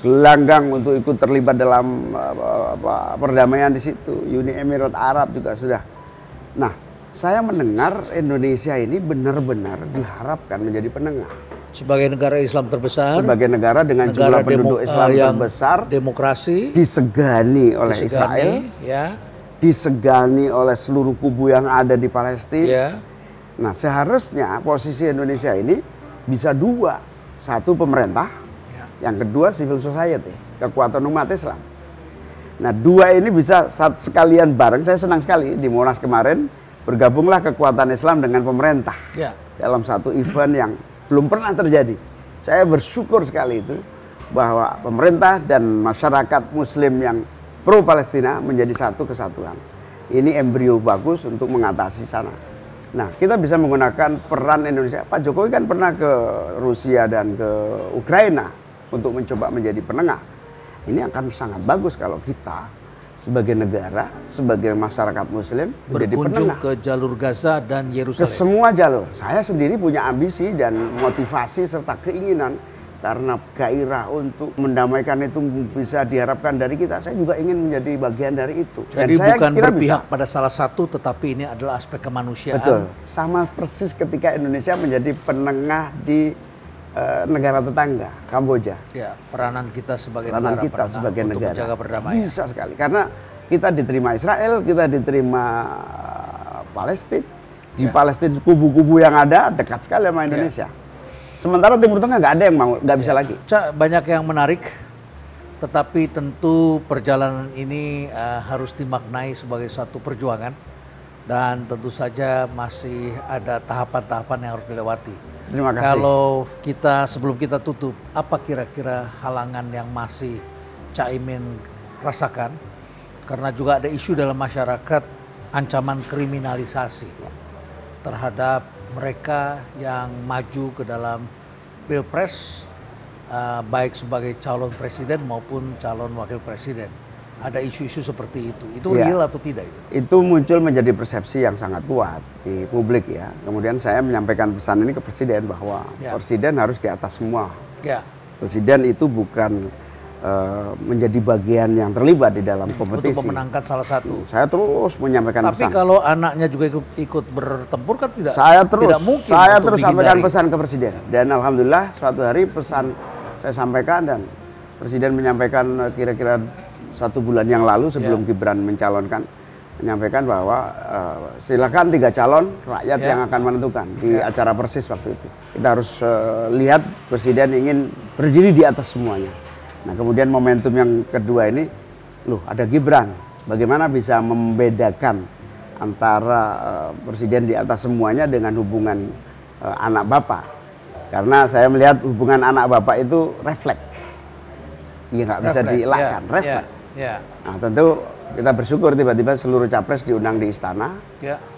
Speaker 1: gelanggang untuk ikut terlibat dalam perdamaian di situ. Uni Emirat Arab juga sudah. Nah, saya mendengar Indonesia ini benar-benar diharapkan menjadi penengah.
Speaker 2: Sebagai negara Islam terbesar,
Speaker 1: Sebagai negara dengan jumlah penduduk Islam
Speaker 2: yang
Speaker 1: terbesar,
Speaker 2: demokrasi,
Speaker 1: disegani oleh Israel,
Speaker 2: ya,
Speaker 1: disegani oleh seluruh kubu yang ada di Palestina.
Speaker 2: ya,
Speaker 1: Nah, seharusnya posisi Indonesia ini bisa dua. Satu pemerintah, yang kedua civil society, kekuatan umat Islam. Nah, dua ini bisa sekalian bareng. Saya senang sekali di Monas kemarin bergabunglah kekuatan Islam dengan pemerintah
Speaker 2: ya.
Speaker 1: dalam satu event yang belum pernah terjadi. Saya bersyukur sekali itu bahwa pemerintah dan masyarakat Muslim yang pro Palestina menjadi satu kesatuan. Ini embrio bagus untuk mengatasi sana. Nah, kita bisa menggunakan peran Indonesia. Pak Jokowi kan pernah ke Rusia dan ke Ukraina untuk mencoba menjadi penengah. Ini akan sangat bagus kalau kita sebagai negara, sebagai masyarakat Muslim menjadi
Speaker 2: Berkunjung
Speaker 1: penengah
Speaker 2: ke jalur Gaza dan
Speaker 1: ke
Speaker 2: Yerusalem.
Speaker 1: semua jalur. Saya sendiri punya ambisi dan motivasi serta keinginan karena gairah untuk mendamaikan itu bisa diharapkan dari kita. Saya juga ingin menjadi bagian dari itu.
Speaker 2: Jadi
Speaker 1: saya
Speaker 2: bukan
Speaker 1: kira
Speaker 2: berpihak
Speaker 1: bisa.
Speaker 2: pada salah satu, tetapi ini adalah aspek kemanusiaan.
Speaker 1: Betul. Sama persis ketika Indonesia menjadi penengah di negara tetangga, Kamboja.
Speaker 2: Ya, peranan kita sebagai
Speaker 1: Peranan
Speaker 2: negara
Speaker 1: kita
Speaker 2: penengah
Speaker 1: sebagai
Speaker 2: untuk
Speaker 1: negara
Speaker 2: menjaga perdamaian.
Speaker 1: bisa sekali karena kita diterima Israel, kita diterima Palestina. Di Palestina kubu-kubu yang ada dekat sekali sama Indonesia. Sementara Timur Tengah nggak ada yang mau, nggak bisa lagi.
Speaker 2: Cak, banyak yang menarik, tetapi tentu perjalanan ini harus dimaknai sebagai suatu perjuangan dan tentu saja masih ada tahapan-tahapan yang harus dilewati.
Speaker 1: Terima kasih.
Speaker 2: Kalau kita sebelum kita tutup, apa kira-kira halangan yang masih Caimin rasakan? Karena juga ada isu dalam masyarakat ancaman kriminalisasi terhadap mereka yang maju ke dalam Pilpres, baik sebagai calon presiden maupun calon wakil presiden. Ada isu-isu seperti itu. Itu real atau tidak itu?
Speaker 1: Itu muncul menjadi persepsi yang sangat kuat di publik ya. Kemudian saya menyampaikan pesan ini ke presiden bahwa presiden harus di atas semua.
Speaker 2: Ya.
Speaker 1: Presiden itu bukan menjadi bagian yang terlibat di dalam kompetisi.
Speaker 2: Untuk memenangkan salah satu.
Speaker 1: Saya terus menyampaikan
Speaker 2: Tapi
Speaker 1: pesan.
Speaker 2: kalau anaknya juga ikut bertempur kan tidak.
Speaker 1: Saya terus,
Speaker 2: tidak mungkin
Speaker 1: saya
Speaker 2: untuk
Speaker 1: terus sampaikan
Speaker 2: dihindari.
Speaker 1: pesan ke presiden. Dan alhamdulillah suatu hari pesan saya sampaikan dan presiden menyampaikan kira-kira 1 bulan yang lalu sebelum Gibran mencalonkan, menyampaikan bahwa silakan 3 calon rakyat yang akan menentukan di acara Persis waktu itu. Kita harus lihat presiden ingin berdiri di atas semuanya. Nah kemudian momentum yang kedua ini, loh ada Gibran, bagaimana bisa membedakan antara presiden di atas semuanya dengan hubungan anak bapak? Karena saya melihat hubungan anak bapak itu refleks, ya nggak bisa dielakkan, refleks. Nah tentu kita bersyukur tiba-tiba seluruh capres diundang di istana,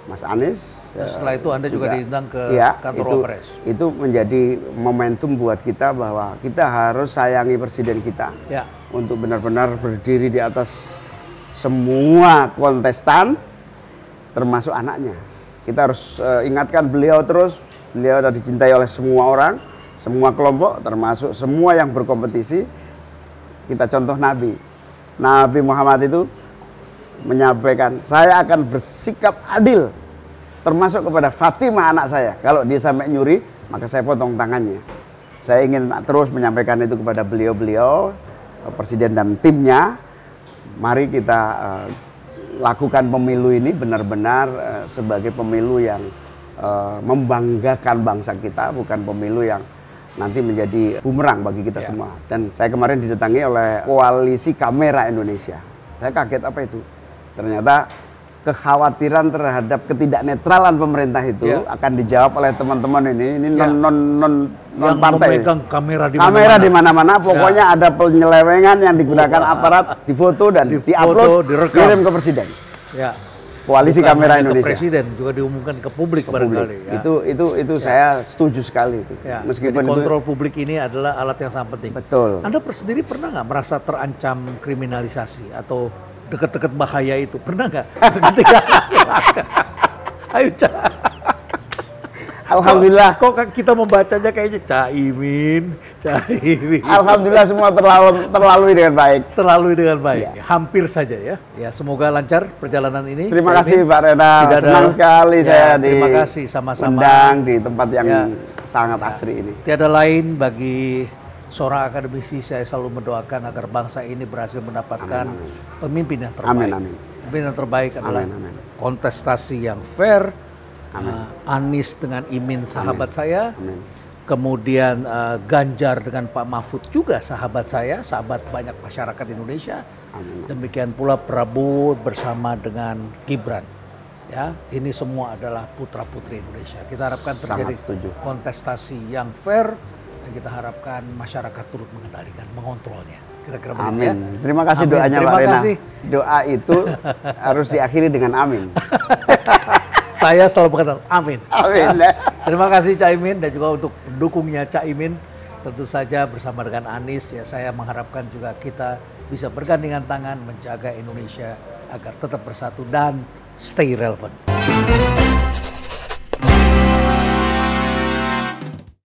Speaker 1: Mas Anies.
Speaker 2: Setelah itu Anda juga diundang ke kantor Wapres.
Speaker 1: Itu menjadi momentum buat kita bahwa kita harus sayangi presiden kita untuk benar-benar berdiri di atas semua kontestan, termasuk anaknya. Kita harus ingatkan beliau terus, beliau sudah dicintai oleh semua orang, semua kelompok, termasuk semua yang berkompetisi. Kita contoh Nabi Muhammad itu menyampaikan saya akan bersikap adil termasuk kepada Fatimah anak saya. Kalau dia sampai nyuri, maka saya potong tangannya. Saya ingin terus menyampaikan itu kepada beliau-beliau, presiden dan timnya. Mari kita lakukan pemilu ini benar-benar sebagai pemilu yang membanggakan bangsa kita, bukan pemilu yang nanti menjadi bumerang bagi kita semua. Dan saya kemarin didatangi oleh Koalisi Kamera Indonesia. Saya kaget apa itu? Ternyata kekhawatiran terhadap ketidaknetralan pemerintah itu akan dijawab oleh teman-teman ini non partai.
Speaker 2: Kamera
Speaker 1: di mana-mana, pokoknya ada penyelewengan yang digunakan aparat, difoto dan diupload, kirim ke presiden.
Speaker 2: Ya.
Speaker 1: Koalisi Kamera Indonesia.
Speaker 2: Ke presiden juga diumumkan ke publik barangkali. Ya.
Speaker 1: Itu saya setuju sekali itu.
Speaker 2: Ya.
Speaker 1: Meskipun
Speaker 2: jadi kontrol publik ini adalah alat yang sangat penting.
Speaker 1: Betul.
Speaker 2: Anda sendiri pernah nggak merasa terancam kriminalisasi atau deket-deket bahaya itu? Pernah nggak? Ayo
Speaker 1: Alhamdulillah.
Speaker 2: Kok kita membacanya kayaknya Caimin.
Speaker 1: Alhamdulillah semua terlalui dengan baik.
Speaker 2: Terlalui dengan baik. Ya. Hampir saja ya. Ya, semoga lancar perjalanan ini.
Speaker 1: Terima
Speaker 2: Caimin.
Speaker 1: kasih Pak Rena. Senang sekali saya
Speaker 2: terima kasih sama-sama
Speaker 1: undang di tempat yang sangat asri ini.
Speaker 2: Tiada lain bagi seorang akademisi, saya selalu mendoakan agar bangsa ini berhasil mendapatkan pemimpin yang terbaik.
Speaker 1: Amin.
Speaker 2: Pemimpin yang terbaik adalah kontestasi yang fair. Anies dengan Imin sahabat saya. Kemudian Ganjar dengan Pak Mahfud juga sahabat saya, sahabat banyak masyarakat Indonesia. Demikian pula Prabowo bersama dengan Gibran. Ya, ini semua adalah putra-putri Indonesia. Kita harapkan terjadi kontestasi yang fair dan kita harapkan masyarakat turut mengendalikan, mengontrolnya. Kira-kira begitu ya.
Speaker 1: Terima kasih doanya Pak Rena. Doa itu harus diakhiri dengan amin.
Speaker 2: Saya selalu berkata amin.
Speaker 1: Amin.
Speaker 2: Terima kasih Caimin dan juga untuk pendukungnya Caimin. Tentu saja bersama dengan Anies ya, saya mengharapkan juga kita bisa bergandengan tangan menjaga Indonesia agar tetap bersatu dan stay relevant.